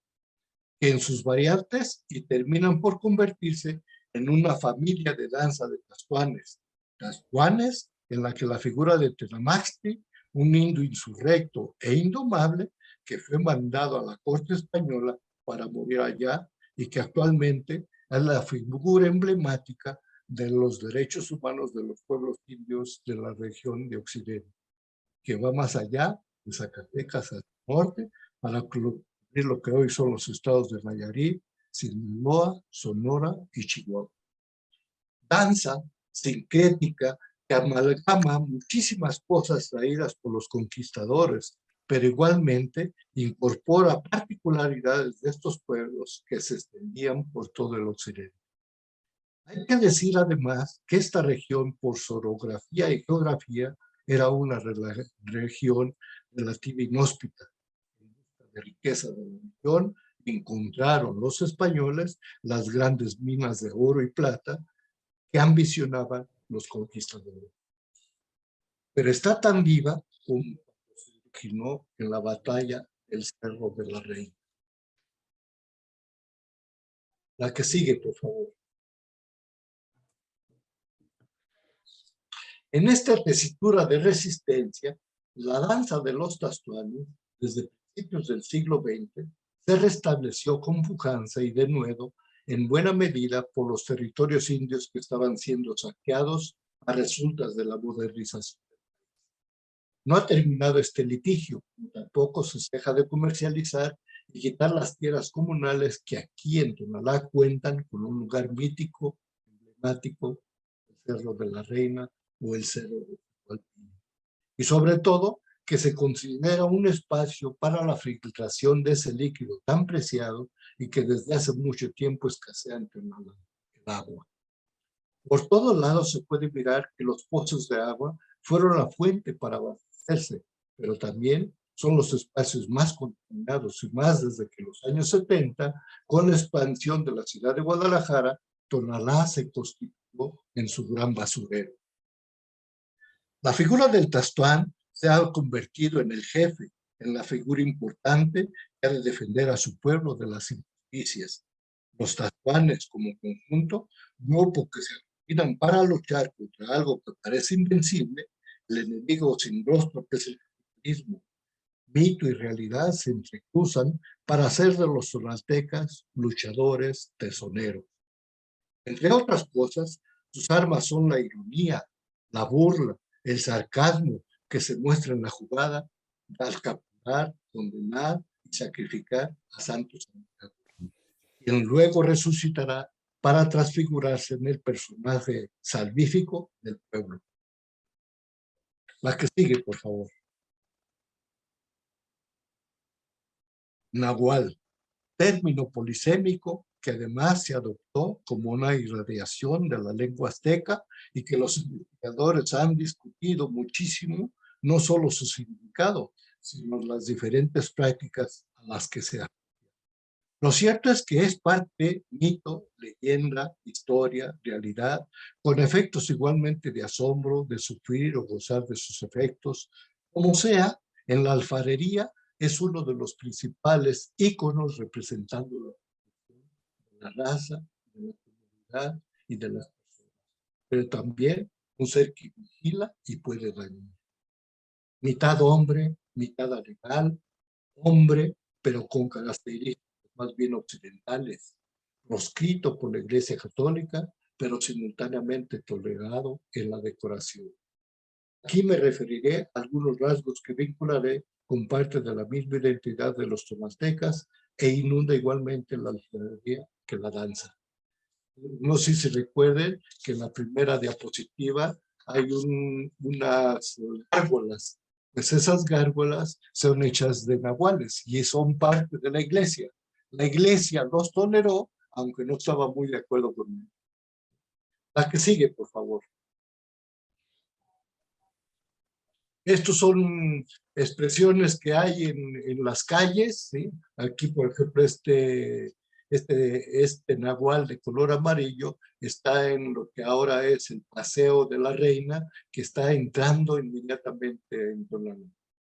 S2: que en sus variantes y terminan por convertirse en una familia de danza de tascuanes. Tascuanes en la que la figura de Tenamaxtli, un indio insurrecto e indomable, que fue mandado a la corte española para morir allá y que actualmente es la figura emblemática de los derechos humanos de los pueblos indios de la región de Occidente, que va más allá de Zacatecas al norte para cubrir lo que hoy son los estados de Nayarit, Sinaloa, Sonora y Chihuahua. Danza sincrética que amalgama muchísimas cosas traídas por los conquistadores, pero igualmente incorpora particularidades de estos pueblos que se extendían por todo el occidente. Hay que decir además que esta región, por su orografía y geografía, era una región relativa inhóspita. En busca de riqueza de la región, encontraron los españoles las grandes minas de oro y plata que ambicionaban los conquistadores. Pero está tan viva como se originó en la batalla del Cerro de la Reina. La que sigue, por favor. En esta tesitura de resistencia, la danza de los tastuanes, desde principios del siglo XX, se restableció con pujanza y denuedo, en buena medida por los territorios indios que estaban siendo saqueados a resultas de la modernización. No ha terminado este litigio, tampoco se deja de comercializar y quitar las tierras comunales que aquí en Tonalá cuentan con un lugar mítico, emblemático, el Cerro de la Reina o el Cerro de Hualpín. Y sobre todo, que se considera un espacio para la filtración de ese líquido tan preciado y que desde hace mucho tiempo escasea en Tonalá, el agua. Por todos lados se puede mirar que los pozos de agua fueron la fuente para abastecerse, pero también son los espacios más contaminados y más desde que los años 70, con la expansión de la ciudad de Guadalajara, Tonalá se constituyó en su gran basurero. La figura del Tastuán se ha convertido en el jefe, en la figura importante que ha de defender a su pueblo de las injusticias. Los Tastuanes como conjunto, grupo que se reúnen para luchar contra algo que parece invencible, el enemigo sin rostro que es el capitalismo. Mito y realidad se entrecruzan para hacer de los tonaltecas luchadores tesoneros. Entre otras cosas, sus armas son la ironía, la burla, el sarcasmo que se muestra en la jugada al capturar, condenar y sacrificar a santos amigados, quien luego resucitará para transfigurarse en el personaje salvífico del pueblo. La que sigue, por favor. Nahual, término polisémico que además se adoptó como una irradiación de la lengua azteca y que los investigadores han discutido muchísimo, no solo su significado, sino las diferentes prácticas a las que se asocia. Lo cierto es que es parte mito, leyenda, historia, realidad, con efectos igualmente de asombro, de sufrir o gozar de sus efectos. Como sea, en la alfarería es uno de los principales íconos representando la raza, de la comunidad y de las personas, pero también un ser que vigila y puede dañar. Mitad hombre, mitad animal, hombre, pero con características más bien occidentales, proscrito por la Iglesia Católica, pero simultáneamente tolerado en la decoración. Aquí me referiré a algunos rasgos que vincularé con parte de la misma identidad de los tonaltecas e inunda igualmente la alfarería que la danza. No sé si recuerden que en la primera diapositiva hay unas gárgolas Pues esas gárgolas son hechas de nahuales y son parte de la iglesia. La iglesia los toleró, aunque no estaba muy de acuerdo con él. La que sigue, por favor. Estos son expresiones que hay en las calles, ¿sí? Aquí, por ejemplo, este nahual de color amarillo está en lo que ahora es el Paseo de la Reina, que está entrando inmediatamente en Tonalá,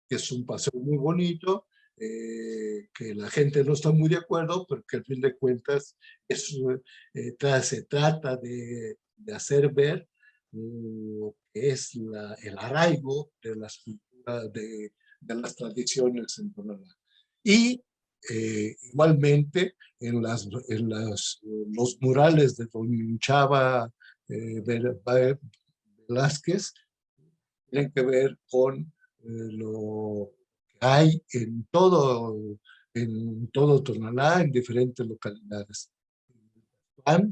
S2: que es un paseo muy bonito, que la gente no está muy de acuerdo, pero que al fin de cuentas se trata de hacer ver lo que es el arraigo de las culturas, de las tradiciones en Tonalá. Y igualmente los murales de don Chava Velázquez tienen que ver con lo que hay en todo Tonalá, en diferentes localidades.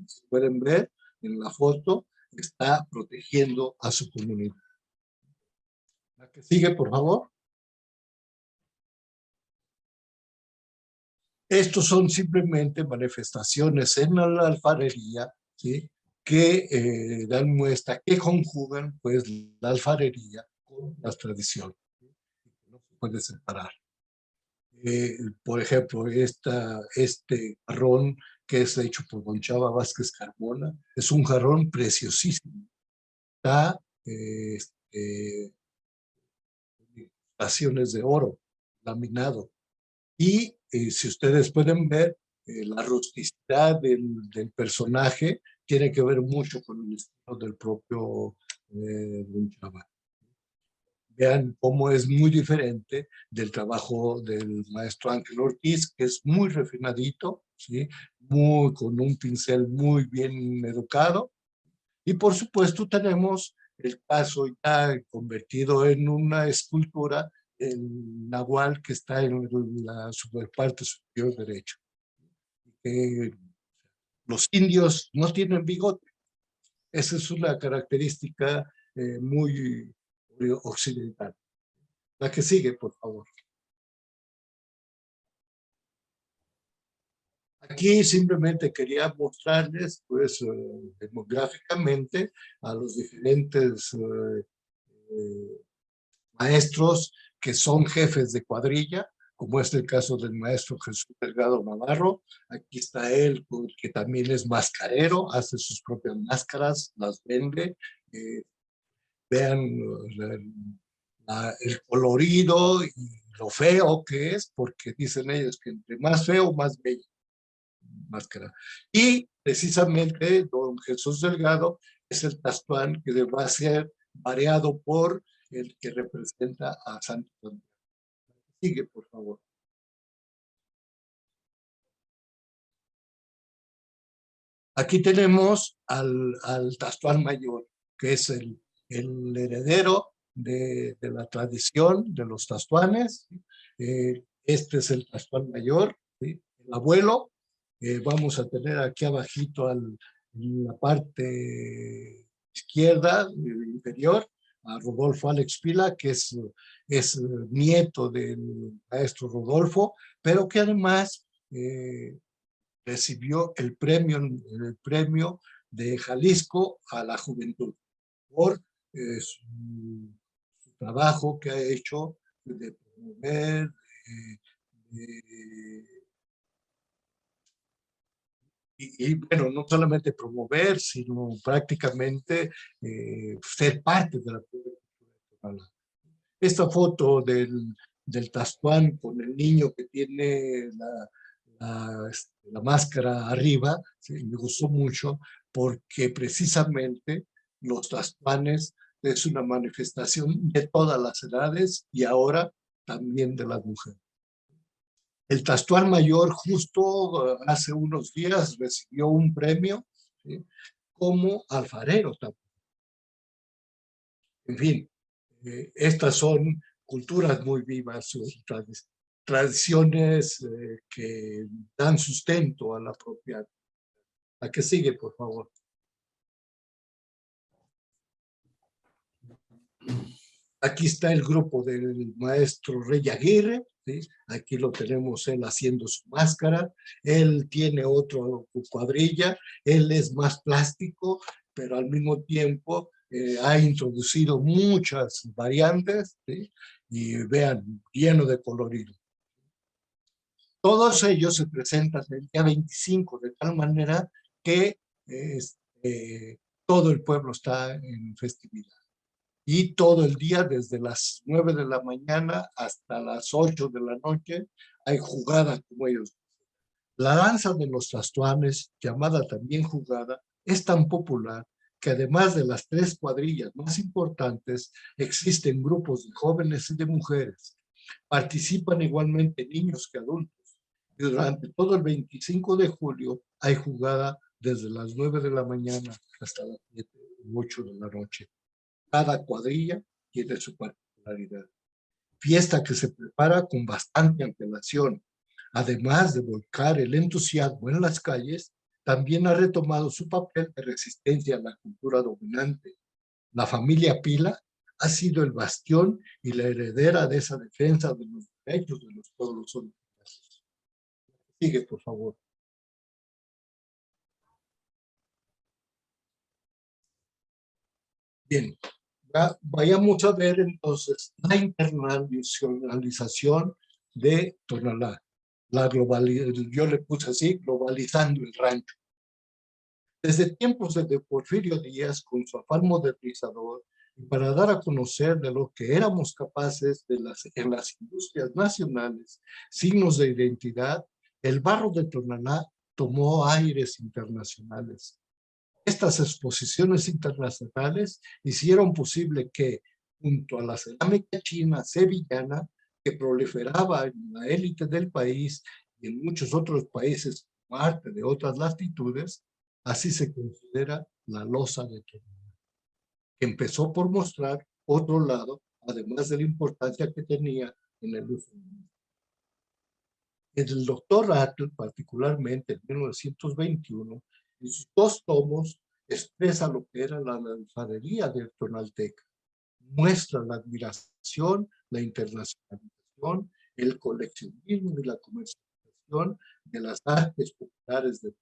S2: Si pueden ver en la foto, está protegiendo a su comunidad. La que sigue, por favor. Estos son simplemente manifestaciones en la alfarería, ¿sí? Que dan muestra, que conjugan pues la alfarería con las tradiciones. No se puede separar. Por ejemplo, este jarrón que es hecho por don Chava Vázquez Carmona, es un jarrón preciosísimo. Está estaciones de oro, laminado. Y si ustedes pueden ver, la rusticidad del personaje tiene que ver mucho con el estilo del propio Don Chava. Vean cómo es muy diferente del trabajo del maestro Ángel Ortiz, que es muy refinadito, ¿sí? Con un pincel muy bien educado. Y por supuesto tenemos el caso ya convertido en una escultura, el nahual que está en la parte superior derecha. Los indios no tienen bigote. Esa es una característica muy occidental. La que sigue, por favor. Aquí simplemente quería mostrarles, pues, demográficamente a los diferentes maestros que son jefes de cuadrilla, como es el caso del maestro Jesús Delgado Navarro. Aquí está él, que también es mascarero, hace sus propias máscaras, las vende. Vean el colorido y lo feo que es, porque dicen ellos que entre más feo, más bello. Máscara. Y precisamente don Jesús Delgado es el Tastuán que va a ser variado por el que representa a Santo Domingo. Sigue, por favor. Aquí tenemos al Tastuán mayor, que es el heredero de la tradición de los Tastuanes. Este es el Tastuán mayor, ¿sí? El abuelo. Vamos a tener aquí abajito en la parte izquierda, inferior, a Rodolfo Alex Pila, que es nieto del maestro Rodolfo, pero que además recibió el premio de Jalisco a la juventud por su trabajo que ha hecho de promover, bueno, no solamente promover, sino prácticamente ser parte de la cultura. Esta foto del Tastuán con el niño que tiene la máscara arriba, ¿sí? Me gustó mucho porque precisamente los Tastuanes es una manifestación de todas las edades y ahora también de las mujeres. El Tastuán Mayor justo hace unos días recibió un premio, ¿sí? Como alfarero también. En fin, estas son culturas muy vivas, tradiciones que dan sustento a la propia. La que sigue, por favor. Aquí está el grupo del maestro Rey Aguirre, ¿sí? Aquí lo tenemos él haciendo su máscara, él tiene otro cuadrilla, él es más plástico, pero al mismo tiempo ha introducido muchas variantes, ¿sí? Y vean, lleno de colorido. Todos ellos se presentan el día 25, de tal manera que todo el pueblo está en festividad. Y todo el día, desde las 9 de la mañana hasta las 8 de la noche, hay jugadas como ellos. La danza de los trastuanes, llamada también jugada, es tan popular que además de las 3 cuadrillas más importantes, existen grupos de jóvenes y de mujeres. Participan igualmente niños que adultos. Y durante todo el 25 de julio hay jugada desde las 9 de la mañana hasta las 7 u 8 de la noche. Cada cuadrilla tiene su particularidad. Fiesta que se prepara con bastante antelación. Además de volcar el entusiasmo en las calles, también ha retomado su papel de resistencia a la cultura dominante. La familia Pila ha sido el bastión y la heredera de esa defensa de los derechos de los pueblos originarios. Sigue, por favor. Bien, vayamos a ver entonces la internacionalización de Tonalá. Yo le puse así, globalizando el rancho. Desde tiempos de Porfirio Díaz, con su afán modernizador, y para dar a conocer de lo que éramos capaces en las industrias nacionales, signos de identidad, el barro de Tonalá tomó aires internacionales. Estas exposiciones internacionales hicieron posible que, junto a la cerámica china sevillana, que proliferaba en la élite del país y en muchos otros países, parte de otras latitudes, así se considera la loza de Tonalá, que empezó por mostrar otro lado, además de la importancia que tenía en el uso. El doctor Atl, particularmente en 1921, en sus 2 tomos, expresa lo que era la alfarería del tonalteca. Muestra la admiración, la internacionalización, el coleccionismo y la comercialización de las artes populares de.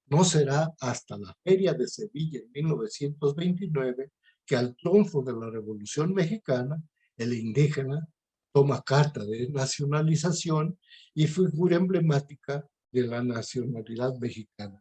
S2: No será hasta la Feria de Sevilla en 1929 que, al triunfo de la Revolución Mexicana, el indígena toma carta de nacionalización y figura emblemática de la nacionalidad mexicana.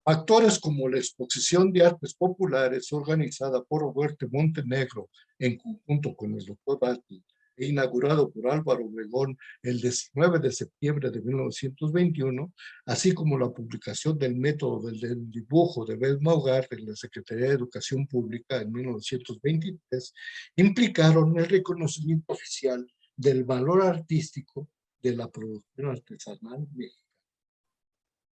S2: Factores como la Exposición de Artes Populares, organizada por Roberto Montenegro en conjunto con el doctor Atl e inaugurado por Álvaro Obregón el 19 de septiembre de 1921, así como la publicación del método del dibujo de Bel Maugar en la Secretaría de Educación Pública en 1923, implicaron el reconocimiento oficial del valor artístico de la producción artesanal mexicana.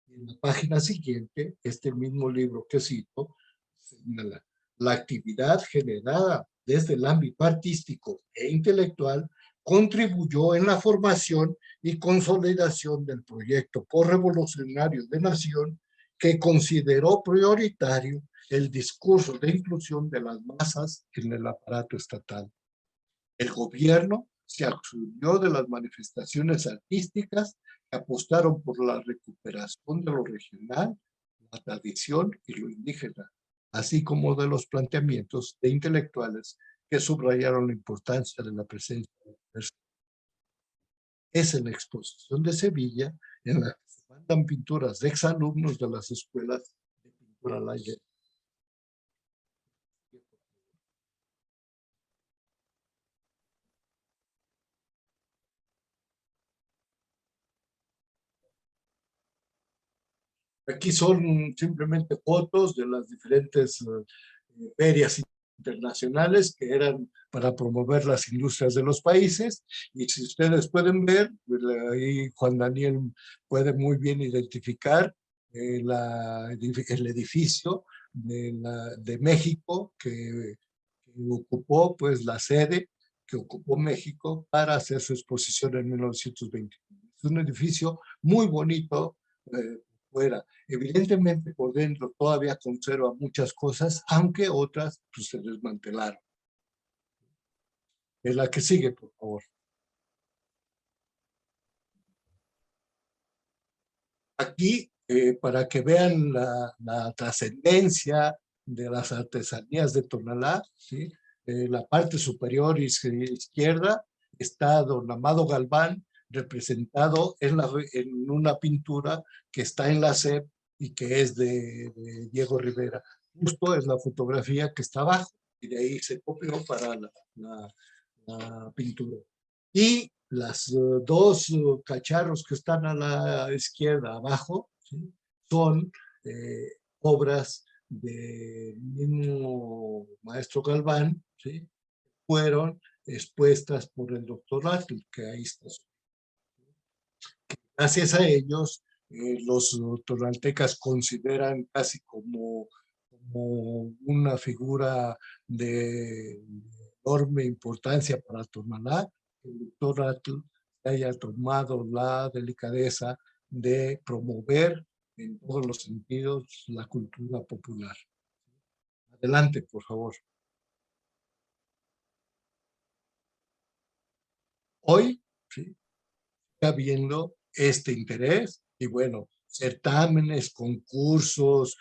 S2: En la página siguiente, este mismo libro que cito, señala: la actividad generada desde el ámbito artístico e intelectual contribuyó en la formación y consolidación del proyecto posrevolucionario de nación, que consideró prioritario el discurso de inclusión de las masas en el aparato estatal. El gobierno se absorbió de las manifestaciones artísticas que apostaron por la recuperación de lo regional, la tradición y lo indígena, así como de los planteamientos de intelectuales que subrayaron la importancia de la presencia de la diversidad. Es en la exposición de Sevilla en la que se mandan pinturas de exalumnos de las escuelas de pintura al aire. Aquí son simplemente fotos de las diferentes ferias internacionales que eran para promover las industrias de los países, y si ustedes pueden ver, ahí Juan Daniel puede muy bien identificar el edificio de México que ocupó pues la sede que ocupó México para hacer su exposición en 1921. Es un edificio muy bonito, fuera. Evidentemente por dentro todavía conserva muchas cosas, aunque otras pues, se desmantelaron. Es la que sigue, por favor. Aquí, para que vean la trascendencia de las artesanías de Tonalá, ¿sí? La parte superior izquierda está don Amado Galván, representado en una pintura que está en la SEP y que es de Diego Rivera. Justo es la fotografía que está abajo, y de ahí se copió para la pintura. Y las dos cacharros que están a la izquierda abajo, ¿sí? Son obras del mismo maestro Galván, ¿sí? Fueron expuestas por el doctor Atl, que ahí está. Gracias a ellos, los tonaltecas consideran casi como una figura de enorme importancia para Tonalá, el doctor Atl haya tomado la delicadeza de promover en todos los sentidos la cultura popular. Adelante, por favor. Hoy, ¿sí? Está viendo este interés y bueno, certámenes, concursos,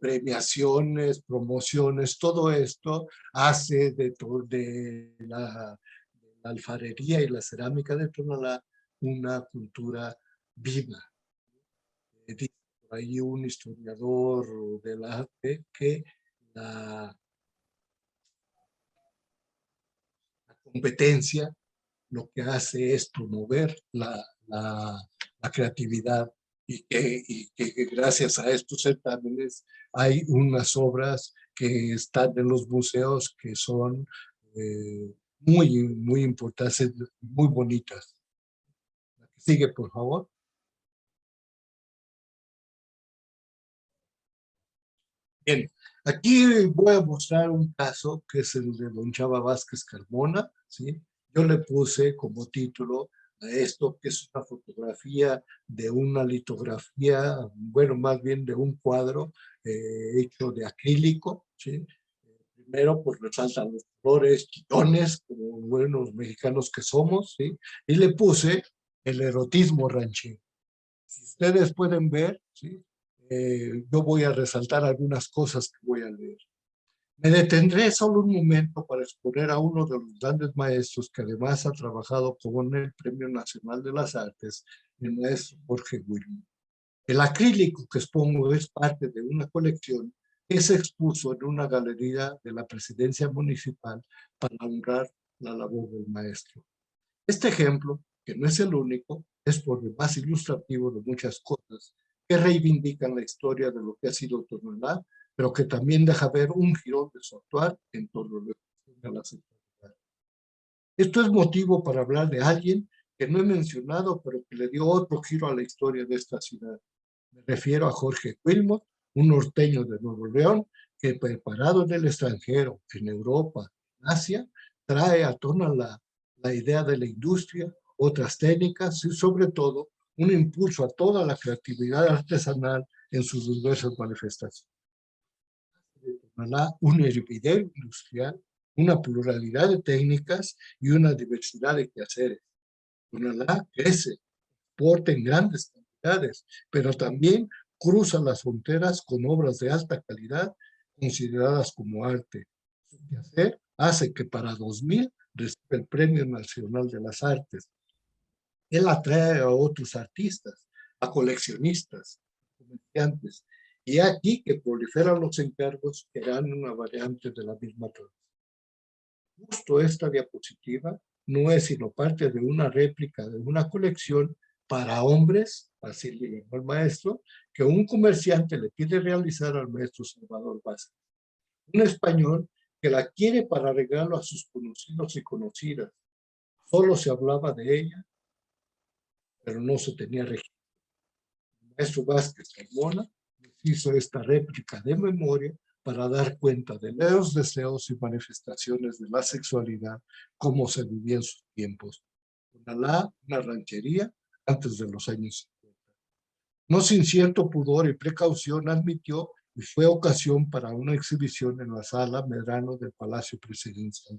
S2: premiaciones, promociones, todo esto hace de la alfarería y la cerámica de Tonalá una cultura viva. Dice por ahí un historiador del arte que la competencia lo que hace es promover la creatividad y que gracias a estos certámenes hay unas obras que están en los museos que son muy importantes, muy bonitas. Sigue, por favor. Bien, aquí voy a mostrar un caso que es el de don Chava Vázquez Carmona, ¿sí? Yo le puse como título a esto, que es una fotografía de una litografía, bueno, más bien de un cuadro hecho de acrílico, ¿sí? Primero, pues resaltan los colores, chillones, como buenos mexicanos que somos, ¿sí? Y le puse el erotismo ranchero. Si ustedes pueden ver, ¿sí? Yo voy a resaltar algunas cosas que voy a leer. Me detendré solo un momento para exponer a uno de los grandes maestros que además ha trabajado con el Premio Nacional de las Artes, el maestro Jorge Wilmer. El acrílico que expongo es parte de una colección que se expuso en una galería de la Presidencia Municipal para honrar la labor del maestro. Este ejemplo, que no es el único, es por demás ilustrativo de muchas cosas que reivindican la historia de lo que ha sido Tonalá, pero que también deja ver un girón de su actuar en torno a la sexualidad. Esto es motivo para hablar de alguien que no he mencionado, pero que le dio otro giro a la historia de esta ciudad. Me refiero a Jorge Wilmot, un norteño de Nuevo León que, preparado en el extranjero, en Europa, en Asia, trae a Tonalá la idea de la industria, otras técnicas y sobre todo un impulso a toda la creatividad artesanal en sus diversas manifestaciones. Tonalá, un hervidero industrial, una pluralidad de técnicas y una diversidad de quehaceres. Tonalá crece, exporta en grandes cantidades, pero también cruza las fronteras con obras de alta calidad consideradas como arte. Su quehacer hace que para 2000 reciba el Premio Nacional de las Artes. Él atrae a otros artistas, a coleccionistas, comerciantes, y aquí que proliferan los encargos que dan una variante de la misma tradición. Justo esta diapositiva no es sino parte de una réplica de una colección para hombres, así le llamó el maestro, que un comerciante le pide realizar al maestro Salvador Vázquez. Un español que la quiere para regalo a sus conocidos y conocidas. Solo se hablaba de ella, pero no se tenía registro. El maestro Vázquez Carmona hizo esta réplica de memoria para dar cuenta de los deseos y manifestaciones de la sexualidad como se vivía en sus tiempos. Tonalá, una ranchería antes de los años 50. No sin cierto pudor y precaución admitió y fue ocasión para una exhibición en la sala Medrano del Palacio Presidencial.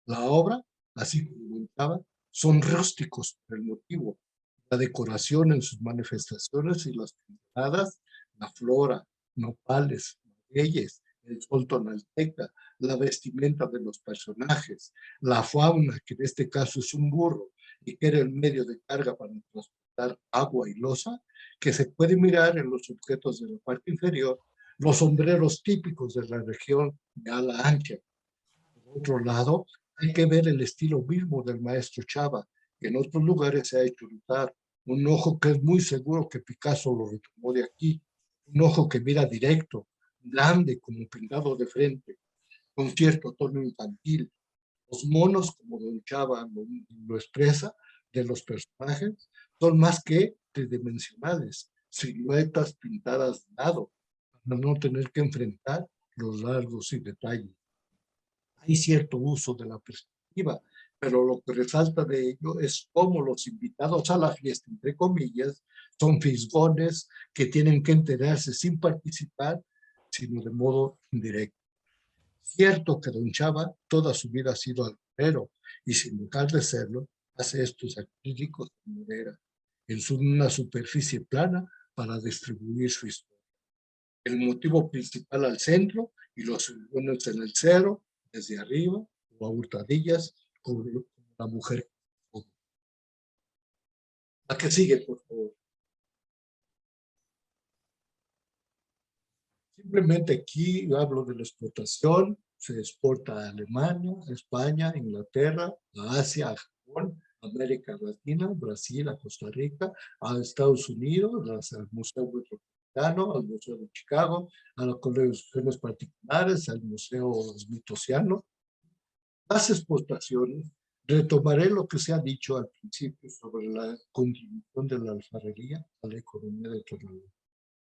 S2: La obra, así como comentaba, son rústicos por el motivo, la decoración en sus manifestaciones y las pintadas, la flora, nopales, magueyes, el sol tonalteca, la vestimenta de los personajes, la fauna, que en este caso es un burro y que era el medio de carga para transportar agua y loza, que se puede mirar en los objetos de la parte inferior, los sombreros típicos de la región de ala ancha. Por otro lado, hay que ver el estilo mismo del maestro Chava, que en otros lugares se ha hecho notar. Un ojo que es muy seguro que Picasso lo retomó de aquí. Un ojo que mira directo, grande, como pintado de frente, con cierto tono infantil. Los monos, como Don Chava lo expresa, de los personajes, son más que tridimensionales, siluetas pintadas de lado, para no tener que enfrentar los rasgos y detalles. Hay cierto uso de la perspectiva, pero lo que resalta de ello es cómo los invitados a la fiesta, entre comillas, son fisgones que tienen que enterarse sin participar, sino de modo indirecto. Cierto que Don Chava toda su vida ha sido alfarero y sin dejar de serlo, hace estos acrílicos de madera en una superficie plana para distribuir su historia. El motivo principal al centro y los figurinos en el cero, desde arriba o a hurtadillas, como la mujer. La que sigue, por favor. Simplemente aquí hablo de la exportación, se exporta a Alemania, a España, a Inglaterra, a Asia, a Japón, a América Latina, Brasil, a Costa Rica, a Estados Unidos, al Museo Metropolitano, al Museo de Chicago, a las colecciones particulares, al Museo Smithsoniano. Las exportaciones, retomaré lo que se ha dicho al principio sobre la contribución de la alfarería a la economía de Torreón.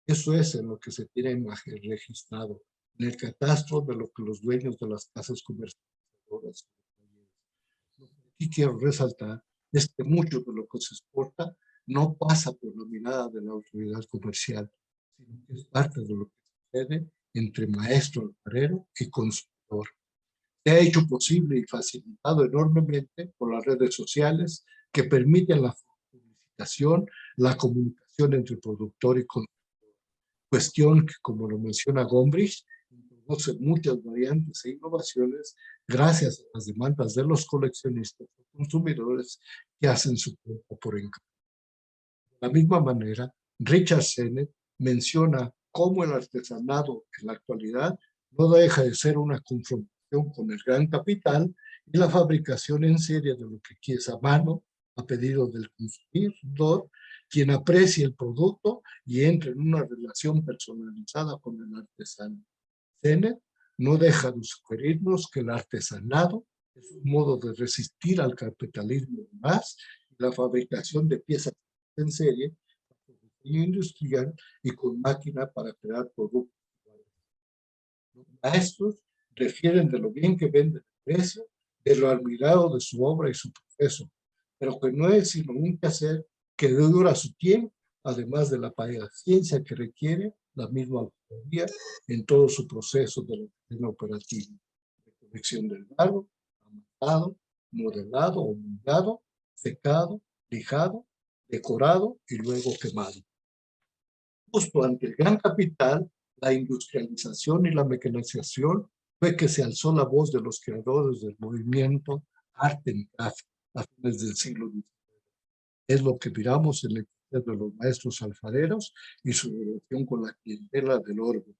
S2: Eso es en lo que se tiene registrado, en el catastro de lo que los dueños de las casas comercializadoras. Y quiero resaltar es que mucho de lo que se exporta no pasa por la mirada de la autoridad comercial, sino que es parte de lo que sucede entre maestro alfarero y consumidor. Se ha hecho posible y facilitado enormemente por las redes sociales que permiten la publicación, la comunicación entre productor y consumidor. Cuestión que, como lo menciona Gombrich, introduce muchas variantes e innovaciones gracias a las demandas de los coleccionistas y consumidores que hacen su cuenta por encargo. De la misma manera, Richard Sennett menciona cómo el artesanado en la actualidad no deja de ser una confrontación con el gran capital y la fabricación en serie de lo que quiere a mano, a pedido del consumidor, quien aprecie el producto y entra en una relación personalizada con el artesano. Sennett no deja de sugerirnos que el artesanado es un modo de resistir al capitalismo más y la fabricación de piezas en serie, industrial y con máquina para crear productos. Los maestros refieren de lo bien que vende el precio, de lo admirado de su obra y su proceso, pero que no es sino un quehacer que dura su tiempo, además de la paciencia que requiere la misma autoría en todo su proceso de la cadena operativa, de colección del barro, amatado, modelado o moldado, secado, lijado, decorado y luego quemado. Justo ante el gran capital, la industrialización y la mecanización fue que se alzó la voz de los creadores del movimiento Art and Craft a fines del siglo XIX. Es lo que miramos en el de los maestros alfareros y su relación con la clientela del orbe.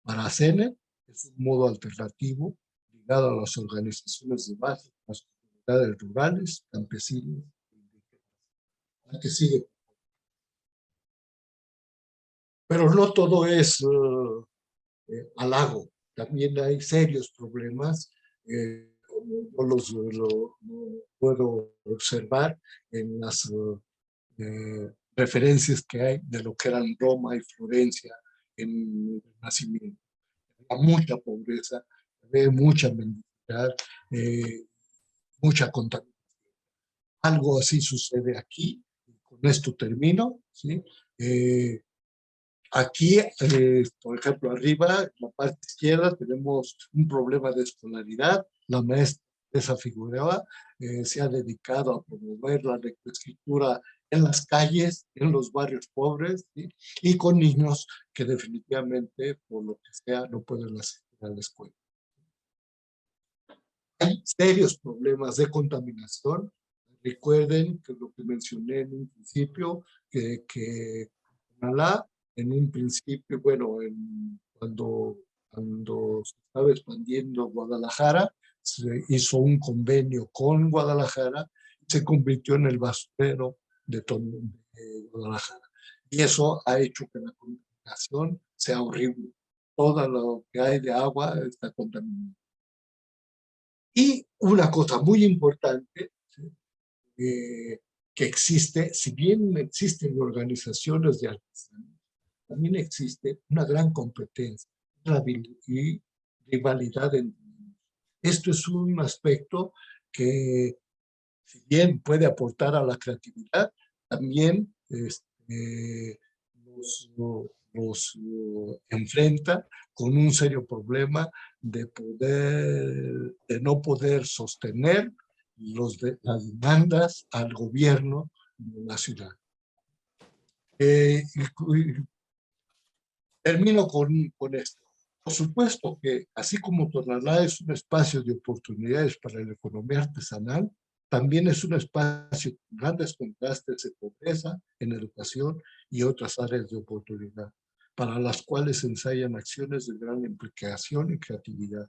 S2: Para Sennett es un modo alternativo ligado a las organizaciones de base, las comunidades rurales, campesinas e indígenas. La que sigue. Pero no todo es halago, también hay serios problemas, como lo puedo observar en las referencias que hay de lo que eran Roma y Florencia en el Renacimiento. Hay mucha pobreza, mucha mendicidad, mucha contaminación. Algo así sucede aquí, con esto termino, ¿sí? Aquí, por ejemplo, arriba, en la parte izquierda, tenemos un problema de escolaridad. La maestra de esa figura se ha dedicado a promover la lectoescritura en las calles, en los barrios pobres, ¿sí? Y con niños que definitivamente, por lo que sea, no pueden asistir a la escuela. Hay serios problemas de contaminación. Recuerden que lo que mencioné en un principio, que Canadá, en un principio, bueno, cuando se estaba expandiendo Guadalajara, se hizo un convenio con Guadalajara y se convirtió en el basurero de Guadalajara. Y eso ha hecho que la contaminación sea horrible. Todo lo que hay de agua está contaminado. Y una cosa muy importante que existe, si bien existen organizaciones de artesanos, también existe una gran competencia y rivalidad entre ellos. Esto es un aspecto que, si bien puede aportar a la creatividad, también nos enfrenta con un serio problema de no poder sostener las demandas al gobierno de la ciudad. Termino con esto. Por supuesto que así como Tonalá es un espacio de oportunidades para la economía artesanal, también es un espacio con grandes contrastes de pobreza en educación y otras áreas de oportunidad, para las cuales se ensayan acciones de gran implicación y creatividad.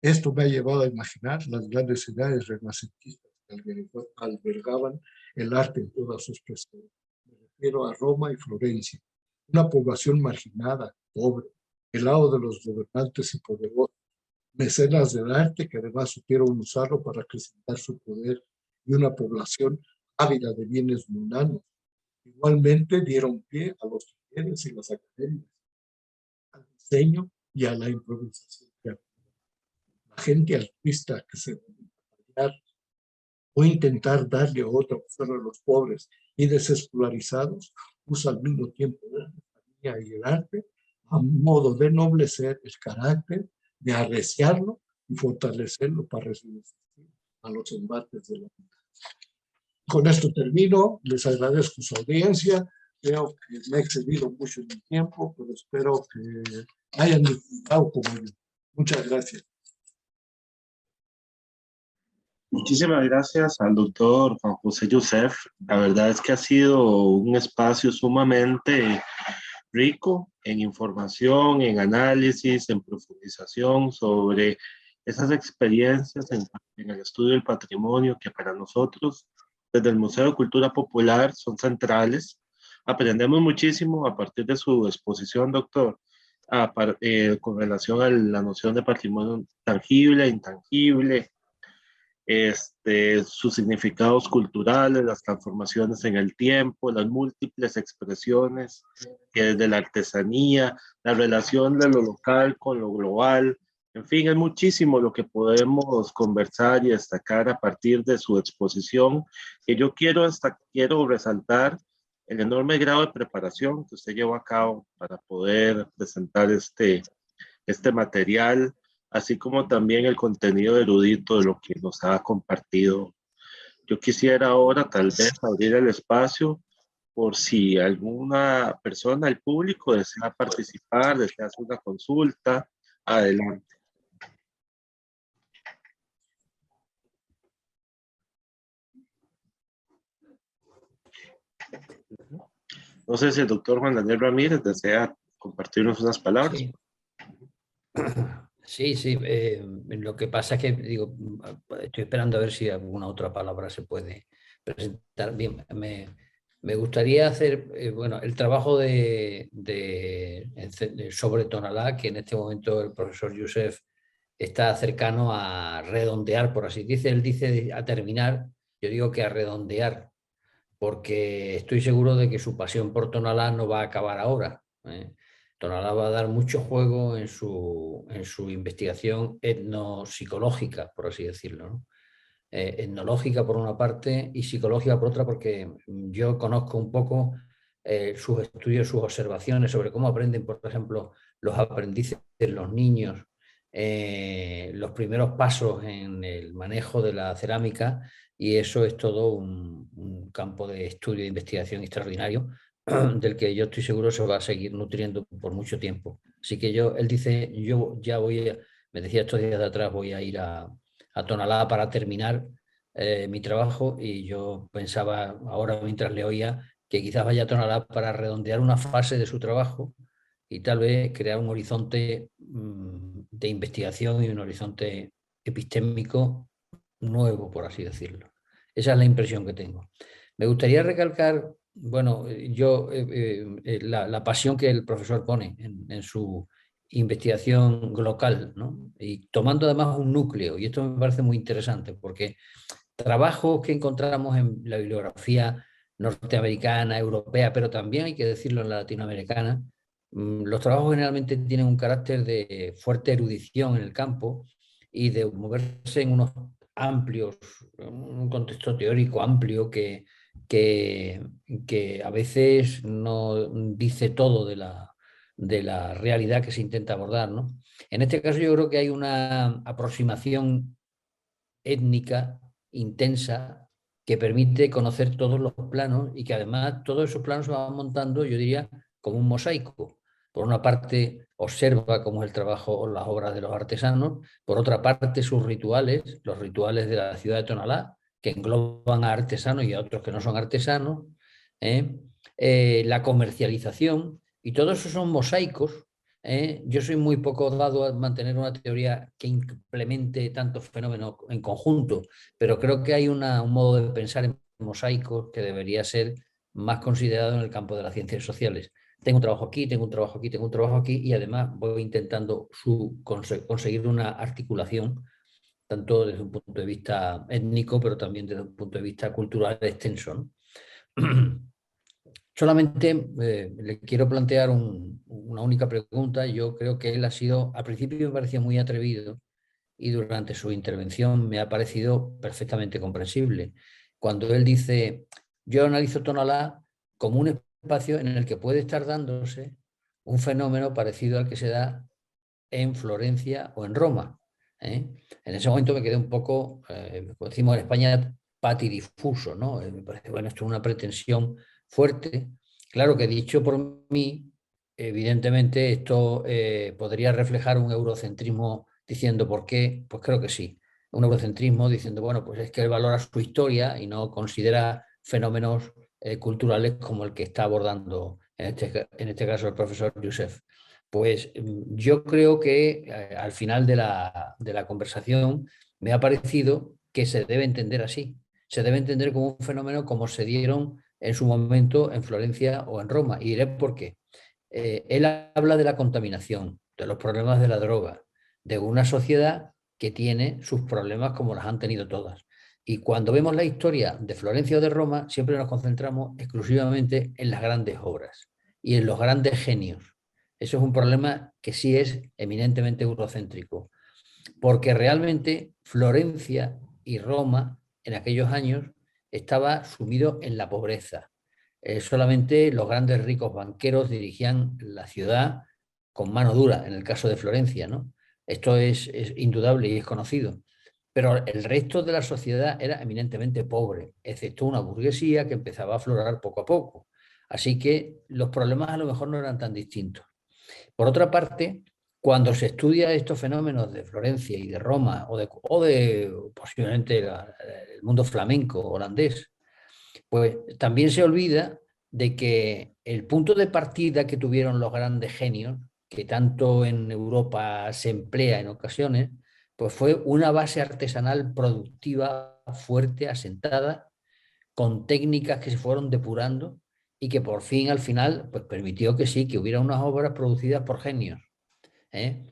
S2: Esto me ha llevado a imaginar las grandes ciudades renacentistas que albergaban el arte en todas sus expresiones. Me refiero a Roma y Florencia, una población marginada, pobre, el lado de los gobernantes y poderosos, mecenas del arte que además supieron usarlo para acrecentar su poder, y una población ávida de bienes mundanos. Igualmente dieron pie a los talleres y las academias, al diseño y a la improvisación creativa. La gente altruista que se dedica a o intentar darle otra opción a los pobres y desescolarizados, usa al mismo tiempo la artesanía y el arte a modo de ennoblecer el carácter, de arreciarlo y fortalecerlo para resistir a los embates de la vida. Con esto termino, les agradezco su audiencia, creo que me he excedido mucho en el tiempo, pero espero que hayan disfrutado como yo. Muchas gracias.
S1: Muchísimas gracias al doctor Juan José Youssef. La verdad es que ha sido un espacio sumamente rico en información, en análisis, en profundización sobre esas experiencias en el estudio del patrimonio que para nosotros, desde el Museo de Cultura Popular, son centrales. Aprendemos muchísimo a partir de su exposición, doctor, con relación a la noción de patrimonio tangible e intangible, sus significados culturales, las transformaciones en el tiempo, las múltiples expresiones que desde la artesanía, la relación de lo local con lo global, en fin, es muchísimo lo que podemos conversar y destacar a partir de su exposición, que yo quiero resaltar el enorme grado de preparación que usted llevó a cabo para poder presentar este material, así como también el contenido erudito de lo que nos ha compartido. Yo quisiera ahora tal vez abrir el espacio por si alguna persona, el público, desea participar, desea hacer una consulta. Adelante. No sé si el doctor Juan Daniel Ramírez desea compartirnos unas palabras.
S3: Sí, sí. Lo que pasa es que digo, estoy esperando a ver si alguna otra palabra se puede presentar. Bien, me gustaría hacer bueno, el trabajo sobre Tonalá, que en este momento el profesor Youssef está cercano a redondear, por así decirlo. Él dice a terminar, yo digo que a redondear, porque estoy seguro de que su pasión por Tonalá no va a acabar ahora. Tonalá va a dar mucho juego en su investigación etnopsicológica, por así decirlo, ¿no? Etnológica por una parte y psicológica por otra, porque yo conozco un poco sus estudios, sus observaciones sobre cómo aprenden, por ejemplo, los aprendices, los niños, los primeros pasos en el manejo de la cerámica, y eso es todo un campo de estudio e investigación extraordinario del que yo estoy seguro se va a seguir nutriendo por mucho tiempo. Así que él dice, yo ya me decía estos días de atrás, voy a ir a Tonalá para terminar mi trabajo, y yo pensaba ahora mientras le oía que quizás vaya a Tonalá para redondear una fase de su trabajo y tal vez crear un horizonte de investigación y un horizonte epistémico nuevo, por así decirlo. Esa es la impresión que tengo. Me gustaría recalcar, bueno, la pasión que el profesor pone en su investigación local, ¿no? Y tomando además un núcleo, y esto me parece muy interesante, porque trabajos que encontramos en la bibliografía norteamericana, europea, pero también hay que decirlo en la latinoamericana, los trabajos generalmente tienen un carácter de fuerte erudición en el campo y de moverse en unos amplios, un contexto teórico amplio que a veces no dice todo de la realidad que se intenta abordar, ¿no? En este caso yo creo que hay una aproximación étnica intensa que permite conocer todos los planos y que además todos esos planos se van montando, yo diría, como un mosaico. Por una parte, observa cómo es el trabajo o las obras de los artesanos, por otra parte, sus rituales, los rituales de la ciudad de Tonalá, que engloban a artesanos y a otros que no son artesanos, la comercialización, y todos esos son mosaicos. Yo soy muy poco dado a mantener una teoría que implemente tantos fenómenos en conjunto, pero creo que hay un modo de pensar en mosaicos que debería ser más considerado en el campo de las ciencias sociales. Tengo un trabajo aquí, tengo un trabajo aquí, tengo un trabajo aquí, y además voy intentando conseguir una articulación, tanto desde un punto de vista étnico, pero también desde un punto de vista cultural extenso, ¿no? Solamente le quiero plantear una única pregunta. Yo creo que él ha sido, al principio me parecía muy atrevido, y durante su intervención me ha parecido perfectamente comprensible. Cuando él dice, yo analizo Tonalá como un espacio en el que puede estar dándose un fenómeno parecido al que se da en Florencia o en Roma. En ese momento me quedé un poco, como decimos en España, patidifuso, ¿no? Me parece, bueno, esto es una pretensión fuerte. Claro que dicho por mí, evidentemente esto podría reflejar un eurocentrismo diciendo por qué, pues creo que sí. Un eurocentrismo diciendo, bueno, pues es que él valora su historia y no considera fenómenos culturales como el que está abordando en este caso el profesor Youssef. Pues yo creo que al final de la conversación me ha parecido que se debe entender así. Se debe entender como un fenómeno como se dieron en su momento en Florencia o en Roma. Y diré por qué. Él habla de la contaminación, de los problemas de la droga, de una sociedad que tiene sus problemas como las han tenido todas. Y cuando vemos la historia de Florencia o de Roma, siempre nos concentramos exclusivamente en las grandes obras y en los grandes genios. Eso es un problema que sí es eminentemente eurocéntrico, porque realmente Florencia y Roma en aquellos años estaba sumido en la pobreza. Solamente los grandes ricos banqueros dirigían la ciudad con mano dura, en el caso de Florencia, ¿no? Esto es indudable y es conocido. Pero el resto de la sociedad era eminentemente pobre, excepto una burguesía que empezaba a aflorar poco a poco. Así que los problemas a lo mejor no eran tan distintos. Por otra parte, cuando se estudia estos fenómenos de Florencia y de Roma o de posiblemente el mundo flamenco holandés, pues también se olvida de que el punto de partida que tuvieron los grandes genios, que tanto en Europa se emplea en ocasiones, pues fue una base artesanal productiva fuerte, asentada, con técnicas que se fueron depurando y que por fin al final pues permitió que sí, que hubiera unas obras producidas por genios.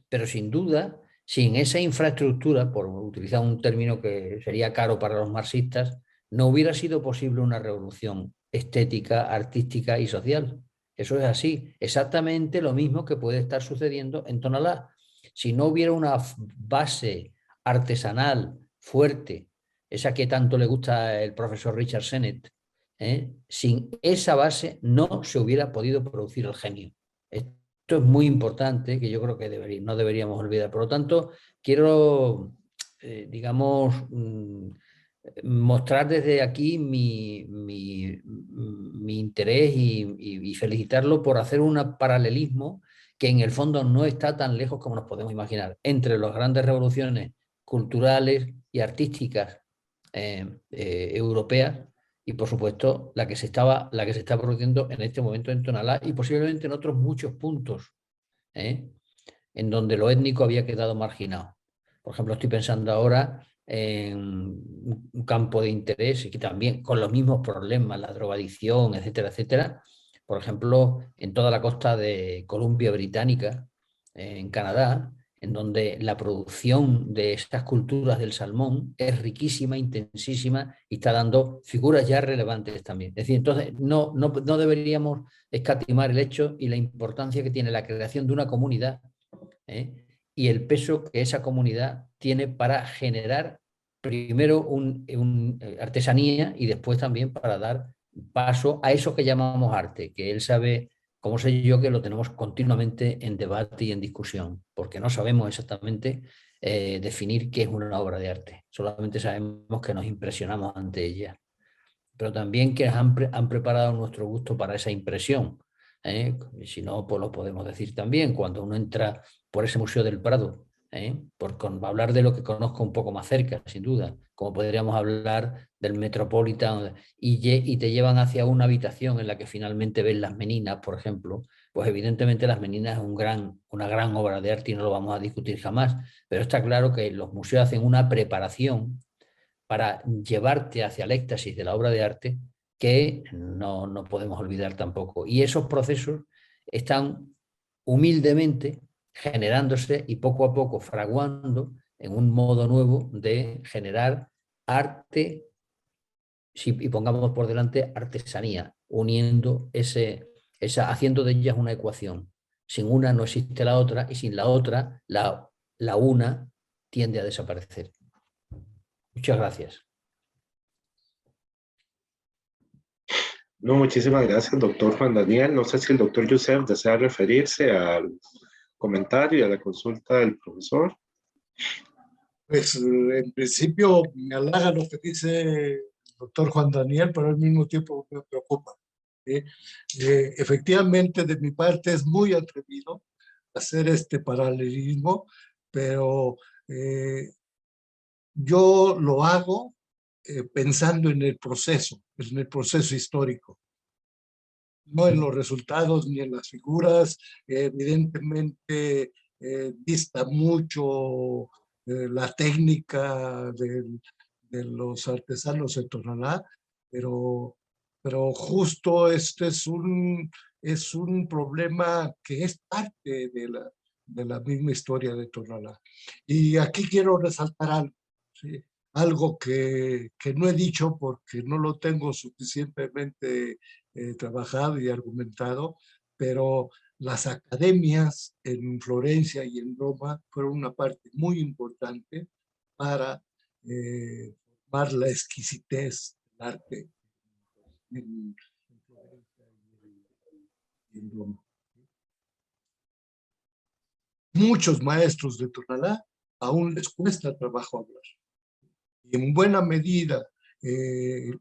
S3: Pero sin duda, sin esa infraestructura, por utilizar un término que sería caro para los marxistas, no hubiera sido posible una revolución estética, artística y social. Eso es así, exactamente lo mismo que puede estar sucediendo en Tonalá. Si no hubiera una base artesanal fuerte, esa que tanto le gusta el profesor Richard Sennett, sin esa base no se hubiera podido producir el genio. Esto es muy importante, que yo creo que no deberíamos olvidar. Por lo tanto, quiero, digamos, mostrar desde aquí mi interés y felicitarlo por hacer un paralelismo que en el fondo no está tan lejos como nos podemos imaginar, entre las grandes revoluciones culturales y artísticas europeas y, por supuesto, la que se está produciendo en este momento en Tonalá y posiblemente en otros muchos puntos, en donde lo étnico había quedado marginado. Por ejemplo, estoy pensando ahora en un campo de interés y que también con los mismos problemas, la drogadicción, etcétera, etcétera. Por ejemplo, en toda la costa de Columbia Británica, en Canadá, en donde la producción de estas culturas del salmón es riquísima, intensísima y está dando figuras ya relevantes también. Es decir, entonces no deberíamos escatimar el hecho y la importancia que tiene la creación de una comunidad y el peso que esa comunidad tiene para generar primero artesanía y después también para dar paso a eso que llamamos arte, que él sabe, como sé yo, que lo tenemos continuamente en debate y en discusión, porque no sabemos exactamente definir qué es una obra de arte, solamente sabemos que nos impresionamos ante ella, pero también que han preparado nuestro gusto para esa impresión. Si no, pues lo podemos decir también cuando uno entra por ese Museo del Prado, por hablar de lo que conozco un poco más cerca, sin duda, como podríamos hablar del Metropolitan y te llevan hacia una habitación en la que finalmente ves las Meninas, por ejemplo, pues evidentemente las Meninas es una gran obra de arte y no lo vamos a discutir jamás, pero está claro que los museos hacen una preparación para llevarte hacia el éxtasis de la obra de arte que no podemos olvidar tampoco. Y esos procesos están humildemente generándose y poco a poco fraguando en un modo nuevo de generar arte y pongamos por delante artesanía, uniendo haciendo de ellas una ecuación. Sin una no existe la otra y sin la otra la una tiende a desaparecer. Muchas gracias.
S1: No, muchísimas gracias, doctor Juan Daniel. No sé si el doctor Youssef desea referirse al comentario y a la consulta del profesor.
S2: Pues en principio me halaga lo que dice el doctor Juan Daniel, pero al mismo tiempo me preocupa. Efectivamente, de mi parte es muy atrevido hacer este paralelismo, pero yo lo hago pensando en el proceso histórico, no en los resultados ni en las figuras. Evidentemente dista mucho la técnica de los artesanos de Tonalá, pero justo este es un problema que es parte de la misma historia de Tonalá. Y aquí quiero resaltar algo, ¿sí? Algo que no he dicho porque no lo tengo suficientemente trabajado y argumentado, pero las academias en Florencia y en Roma fueron una parte muy importante para formar la exquisitez del arte en Florencia y en Roma. Muchos maestros de Tonalá aún les cuesta trabajo hablar. Y en buena medida el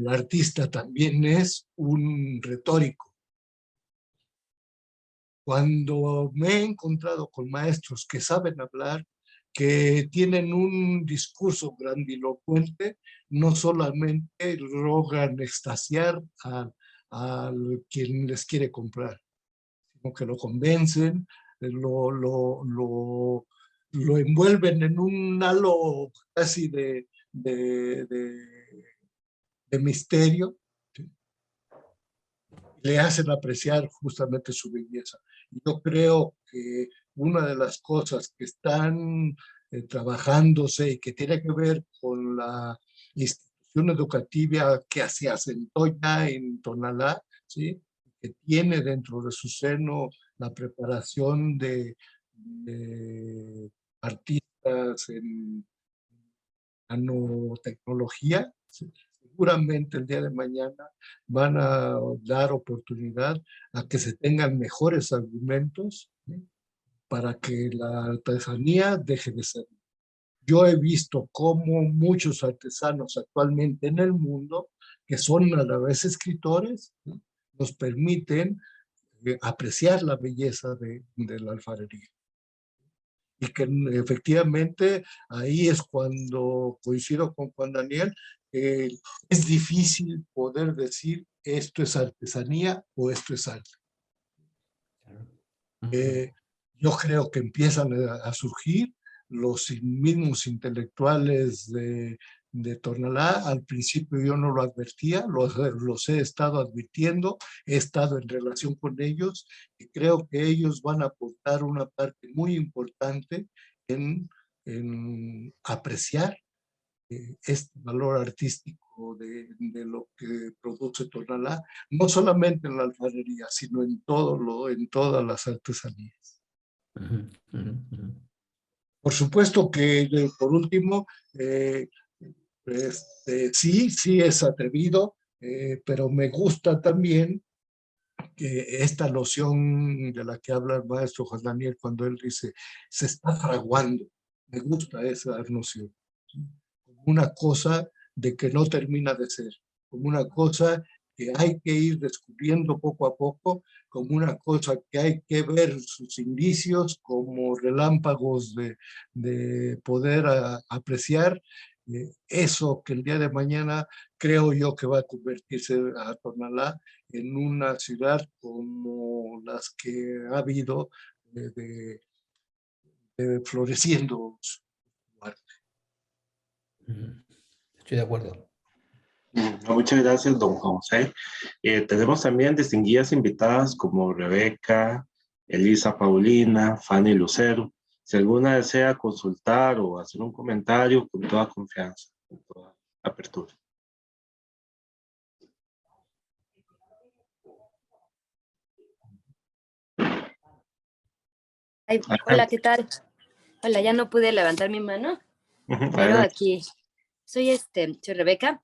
S2: artista también es un retórico. Cuando me he encontrado con maestros que saben hablar, que tienen un discurso grandilocuente, no solamente logran extasiar a quien les quiere comprar, sino que lo convencen, lo envuelven en un halo casi de misterio, ¿sí? Le hacen apreciar justamente su belleza. Yo creo que una de las cosas que están trabajándose y que tiene que ver con la institución educativa que se asentó ya en Tonalá, ¿sí? Que tiene dentro de su seno la preparación de artistas en nanotecnología, ¿sí? seguramente el día de mañana van a dar oportunidad a que se tengan mejores argumentos, ¿sí?, para que la artesanía deje de ser. Yo he visto cómo muchos artesanos actualmente en el mundo, que son a la vez escritores, ¿sí?, nos permiten apreciar la belleza de la alfarería. Y que efectivamente ahí es cuando coincido con Juan Daniel, es difícil poder decir esto es artesanía o esto es arte. Yo creo que empiezan a surgir los mismos intelectuales de Tonalá. Al principio yo no lo advertía, los he estado advirtiendo, he estado en relación con ellos y creo que ellos van a aportar una parte muy importante en apreciar este valor artístico de lo que produce Tonalá, no solamente en la alfarería, sino en en todas las artesanías. Por supuesto que, por último, sí es atrevido, pero me gusta también que esta noción de la que habla el maestro Juan Daniel cuando él dice, se está fraguando. Me gusta esa noción. Como una cosa de que no termina de ser, como una cosa que hay que ir descubriendo poco a poco, como una cosa que hay que ver sus indicios como relámpagos de poder apreciar eso que el día de mañana creo yo que va a convertirse a Tonalá en una ciudad como las que ha habido floreciendo su arte.
S3: Estoy de acuerdo.
S1: Muchas gracias, don José. Tenemos también distinguidas invitadas como Rebeca, Elisa Paulina, Fanny Lucero. Si alguna desea consultar o hacer un comentario, con toda confianza, con toda apertura.
S4: Ay, hola, ¿qué tal? Hola, ya no pude levantar mi mano, pero aquí soy Rebeca.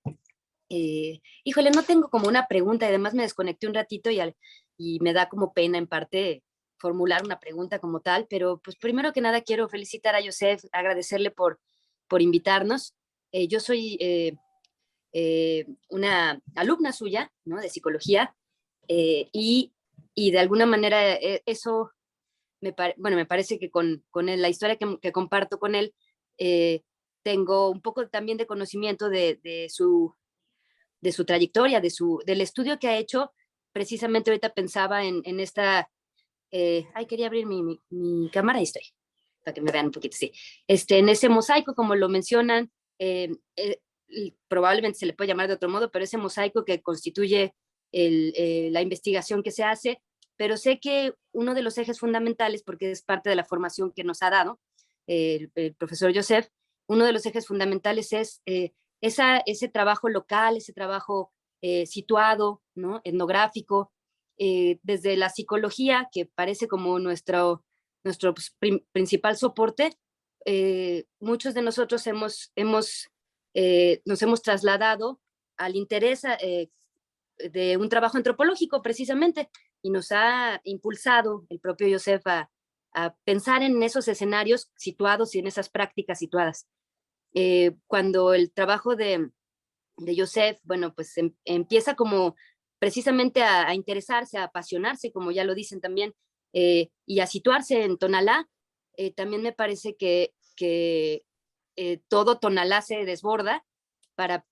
S4: Híjole, no tengo como una pregunta y además me desconecté un ratito y me da como pena en parte formular una pregunta como tal, pero pues primero que nada quiero felicitar a Joseph, agradecerle por invitarnos. Yo soy una alumna suya, ¿no?, de psicología, y de alguna manera eso me parece que con él, la historia que comparto con él, tengo un poco también de conocimiento de su trayectoria, del estudio que ha hecho. Precisamente ahorita pensaba en esta, quería abrir mi cámara, ahí estoy, para que me vean un poquito, sí. En ese mosaico, como lo mencionan, probablemente se le puede llamar de otro modo, pero ese mosaico que constituye la investigación que se hace, pero sé que uno de los ejes fundamentales, porque es parte de la formación que nos ha dado el profesor Joseph, uno de los ejes fundamentales es ese trabajo local, ese trabajo situado, ¿no?, etnográfico, desde la psicología, que parece como nuestro principal soporte. Muchos de nosotros nos hemos trasladado al interés de un trabajo antropológico precisamente, y nos ha impulsado el propio Joseph a pensar en esos escenarios situados y en esas prácticas situadas. Cuando el trabajo de Joseph, bueno, pues empieza como precisamente a interesarse, a apasionarse, como ya lo dicen también, y a situarse en Tonalá, también me parece que todo Tonalá se desborda para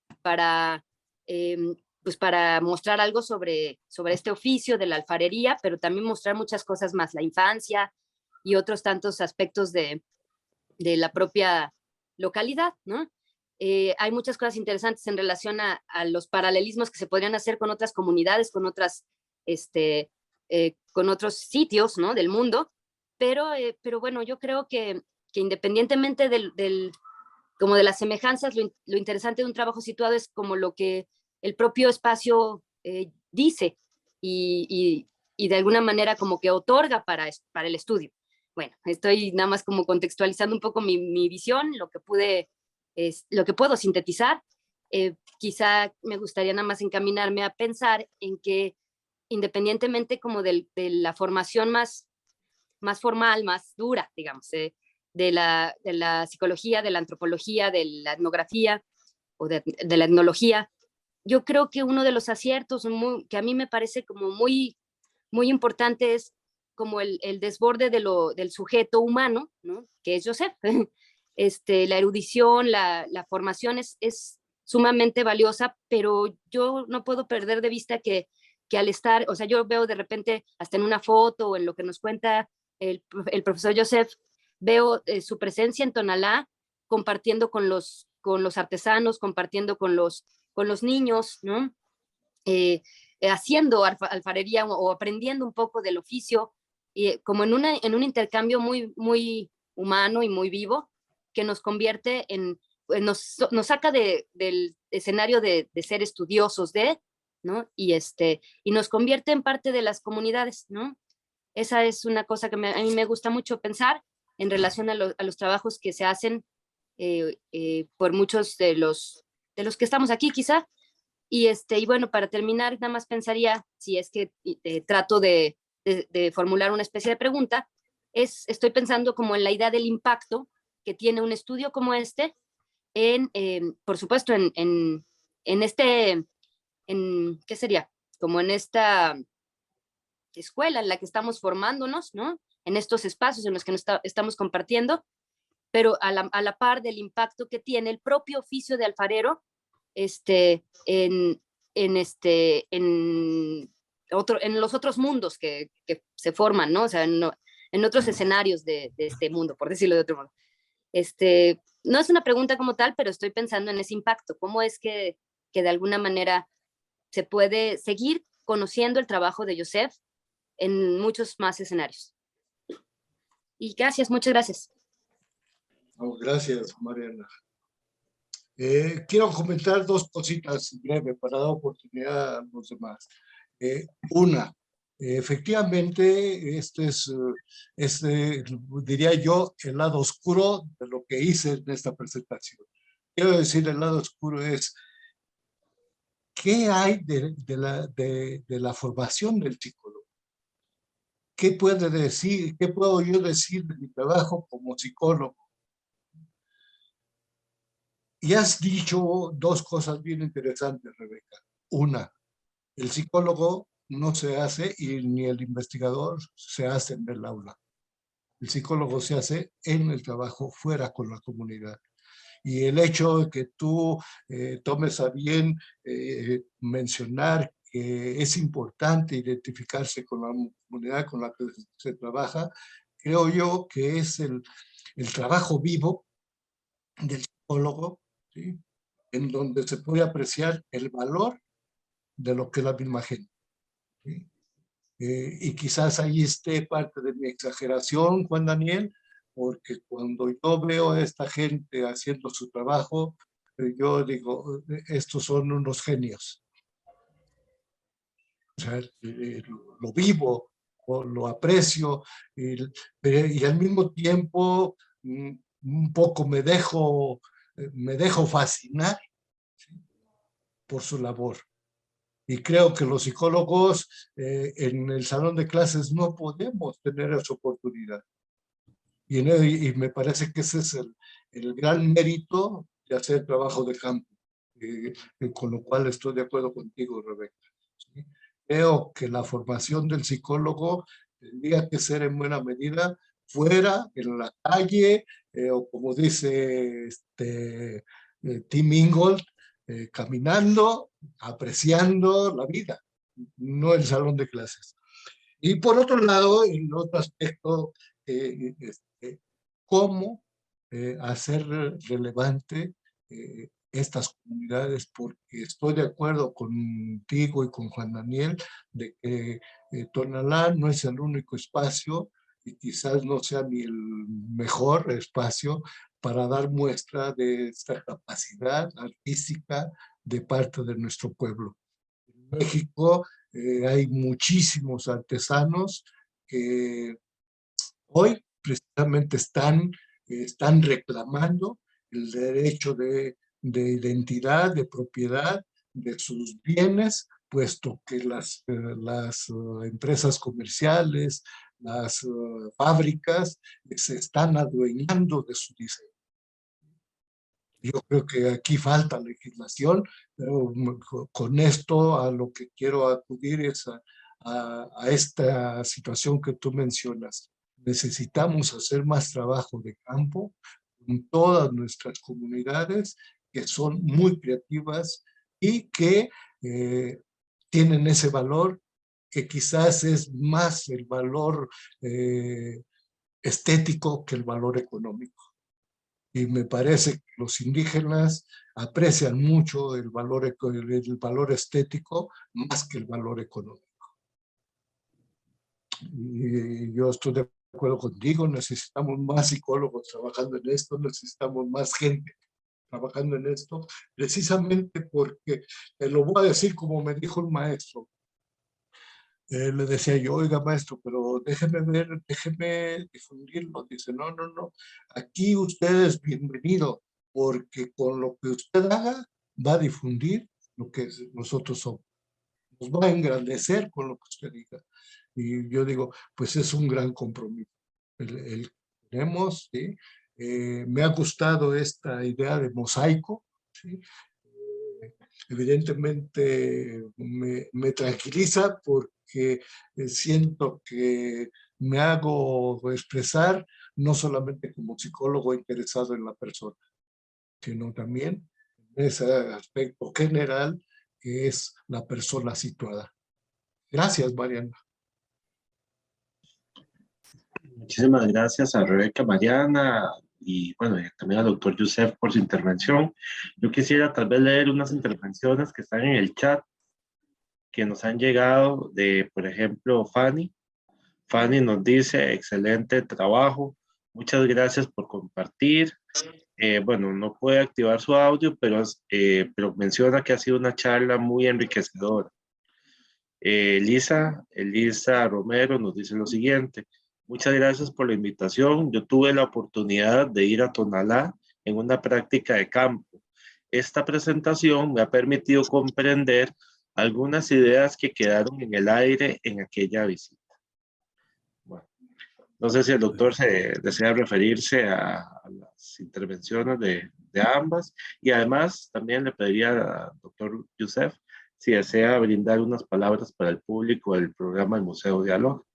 S4: pues para mostrar algo sobre este oficio de la alfarería, pero también mostrar muchas cosas más, la infancia y otros tantos aspectos de la propia localidad, ¿no? Hay muchas cosas interesantes en relación a los paralelismos que se podrían hacer con otras comunidades, con otros sitios, ¿no?, del mundo, pero bueno, yo creo que independientemente como de las semejanzas, lo interesante de un trabajo situado es como lo que el propio espacio dice y de alguna manera como que otorga para el estudio. Bueno, estoy nada más como contextualizando un poco mi visión, lo que puedo sintetizar. quizá me gustaría nada más encaminarme a pensar en que independientemente como de la formación más formal, más dura, digamos, de la psicología, de la antropología, de la etnografía o de la etnología, yo creo que uno de los aciertos que a mí me parece como muy, muy importante es como el desborde del sujeto humano, ¿no? Que es Joseph. La erudición, la formación es sumamente valiosa, pero yo no puedo perder de vista que al estar, o sea, yo veo de repente hasta en una foto o en lo que nos cuenta el profesor Joseph, veo su presencia en Tonalá compartiendo con los artesanos, compartiendo con los niños, ¿no? Haciendo alfarería o aprendiendo un poco del oficio, como en un intercambio muy, muy humano y muy vivo, que nos convierte nos saca del escenario de ser estudiosos ¿no? Y nos convierte en parte de las comunidades, ¿no? Esa es una cosa que a mí me gusta mucho pensar en relación a los trabajos que se hacen por muchos de los que estamos aquí, quizá. Y bueno, para terminar, nada más pensaría, si es que trato de formular una especie de pregunta, estoy pensando como en la idea del impacto que tiene un estudio como este, por supuesto, ¿qué sería? Como en esta escuela en la que estamos formándonos, ¿no? En estos espacios en los que nos estamos compartiendo, pero a la par del impacto que tiene el propio oficio de alfarero en los otros mundos que se forman, ¿no? O sea, en otros escenarios de este mundo, por decirlo de otro modo. No es una pregunta como tal, pero estoy pensando en ese impacto. ¿Cómo es que de alguna manera se puede seguir conociendo el trabajo de Joseph en muchos más escenarios? Y gracias, muchas gracias.
S2: Oh, gracias, Mariana. Quiero comentar dos cositas breves para dar oportunidad a los demás. Una, efectivamente, diría yo, el lado oscuro de lo que hice en esta presentación. Quiero decir, el lado oscuro es, ¿qué hay de la formación del psicólogo? ¿Qué puede decir, qué puedo yo decir de mi trabajo como psicólogo? Y has dicho dos cosas bien interesantes, Rebeca. Una, el psicólogo no se hace y ni el investigador se hace en el aula. El psicólogo se hace en el trabajo fuera con la comunidad. Y el hecho de que tú tomes a bien mencionar que es importante identificarse con la comunidad con la que se trabaja, creo yo que es el trabajo vivo del psicólogo, ¿sí? En donde se puede apreciar el valor de lo que es la misma gente, ¿sí? Y quizás ahí esté parte de mi exageración, Juan Daniel, porque cuando yo veo a esta gente haciendo su trabajo, yo digo, estos son unos genios. O sea, lo vivo, o lo aprecio, y al mismo tiempo un poco me dejo fascinar, ¿sí? Por su labor. Y creo que los psicólogos en el salón de clases no podemos tener esa oportunidad. Y me parece que ese es el gran mérito de hacer trabajo de campo, con lo cual estoy de acuerdo contigo, Rebeca, ¿sí? Creo que la formación del psicólogo tendría que ser en buena medida fuera, en la calle, o como dice Tim Ingold, caminando, apreciando la vida, no el salón de clases. Y por otro lado, en otro aspecto, cómo hacer relevante estas comunidades, porque estoy de acuerdo contigo y con Juan Daniel de que Tonalá no es el único espacio y quizás no sea ni el mejor espacio para dar muestra de esta capacidad artística de parte de nuestro pueblo. En México hay muchísimos artesanos que hoy precisamente están reclamando el derecho de de identidad, de propiedad de sus bienes, puesto que las empresas comerciales, las fábricas se están adueñando de su diseño. Yo creo que aquí falta legislación, pero con esto a lo que quiero acudir es a esta situación que tú mencionas. Necesitamos hacer más trabajo de campo en todas nuestras comunidades que son muy creativas y que tienen ese valor que quizás es más el valor estético que el valor económico. Y me parece que los indígenas aprecian mucho el valor estético más que el valor económico. Y yo estoy de acuerdo contigo, necesitamos más psicólogos trabajando en esto, necesitamos más gente trabajando en esto, precisamente porque, te lo voy a decir como me dijo un maestro, le decía yo, oiga maestro, pero déjeme ver, déjeme difundirlo. Dice, no, no, no, aquí usted es bienvenido, porque con lo que usted haga va a difundir lo que nosotros somos. Nos va a engrandecer con lo que usted diga. Y yo digo, pues es un gran compromiso. El tenemos, ¿sí? Me ha gustado esta idea de mosaico, ¿sí? Evidentemente me tranquiliza porque siento que me hago expresar no solamente como psicólogo interesado en la persona, sino también en ese aspecto general que es la persona situada. Gracias, Mariana.
S1: Muchísimas gracias a Rebeca, Mariana y bueno, y también al doctor Youssef por su intervención. Yo quisiera tal vez leer unas intervenciones que están en el chat que nos han llegado de, por ejemplo, Fanny. Fanny nos dice, excelente trabajo, muchas gracias por compartir. Bueno, no puede activar su audio, pero menciona que ha sido una charla muy enriquecedora. Elisa Romero nos dice lo siguiente, muchas gracias por la invitación. Yo tuve la oportunidad de ir a Tonalá en una práctica de campo. Esta presentación me ha permitido comprender algunas ideas que quedaron en el aire en aquella visita. Bueno, no sé si el doctor desea referirse a las intervenciones de ambas y además también le pediría al doctor Youssef si desea brindar unas palabras para el público del programa del Museo Diálogo.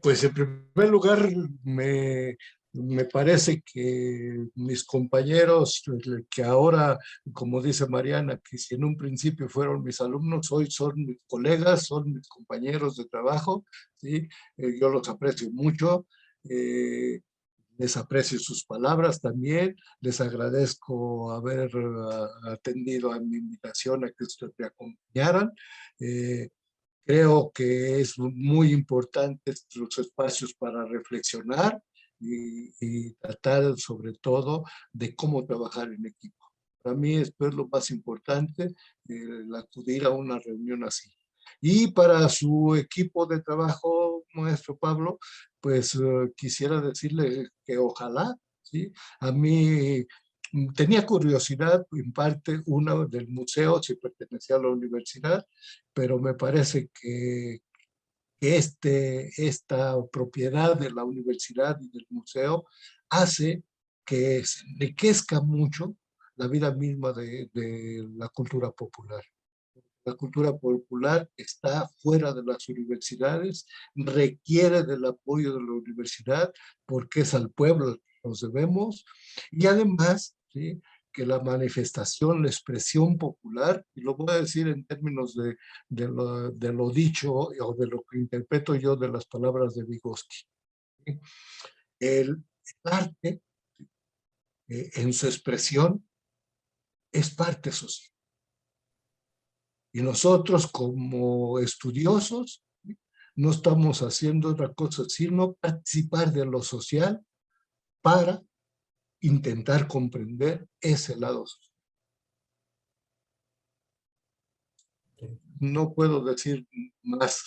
S2: Pues en primer lugar, me parece que mis compañeros, que ahora, como dice Mariana, que si en un principio fueron mis alumnos, hoy son mis colegas, son mis compañeros de trabajo, ¿sí? Yo los aprecio mucho, les aprecio sus palabras también, les agradezco haber atendido a mi invitación a que ustedes me acompañaran. Creo que es muy importante los espacios para reflexionar y tratar sobre todo de cómo trabajar en equipo. Para mí esto es lo más importante, el acudir a una reunión así. Y para su equipo de trabajo, maestro Pablo, pues quisiera decirle que ojalá, ¿sí? A mí tenía curiosidad, en parte, una del museo, si pertenecía a la universidad, pero me parece que esta propiedad de la universidad y del museo hace que se enriquezca mucho la vida misma de la cultura popular. La cultura popular está fuera de las universidades, requiere del apoyo de la universidad porque es al pueblo al que nos debemos y además, ¿sí?, que la manifestación, la expresión popular, y lo voy a decir en términos de lo dicho o de lo que interpreto yo de las palabras de Vygotsky. ¿Sí? El arte, en su expresión, es parte social. Y nosotros como estudiosos no estamos haciendo otra cosa sino participar de lo social para intentar comprender ese lado social. No puedo decir más.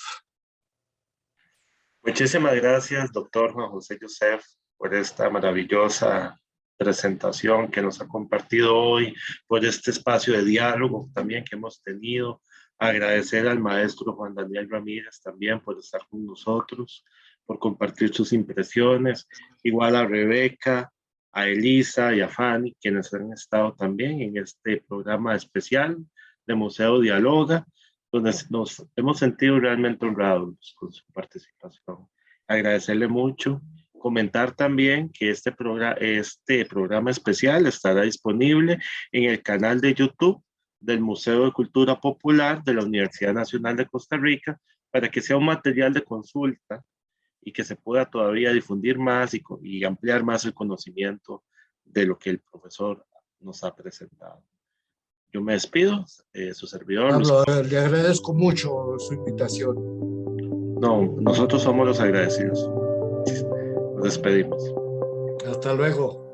S1: Muchísimas gracias, doctor Juan José Youssef, por esta maravillosa presentación que nos ha compartido hoy, por este espacio de diálogo también que hemos tenido. Agradecer al maestro Juan Daniel Ramírez también por estar con nosotros, por compartir sus impresiones, igual a Rebeca, a Elisa y a Fanny, quienes han estado también en este programa especial de Museo Dialoga, donde nos hemos sentido realmente honrados con su participación. Agradecerle mucho. Comentar también que este programa especial estará disponible en el canal de YouTube del Museo de Cultura Popular de la Universidad Nacional de Costa Rica, para que sea un material de consulta y que se pueda todavía difundir más y ampliar más el conocimiento de lo que el profesor nos ha presentado. Yo me despido, su servidor.
S2: Pablo, le agradezco mucho su invitación.
S1: No, nosotros somos los agradecidos. Nos despedimos.
S2: Hasta luego.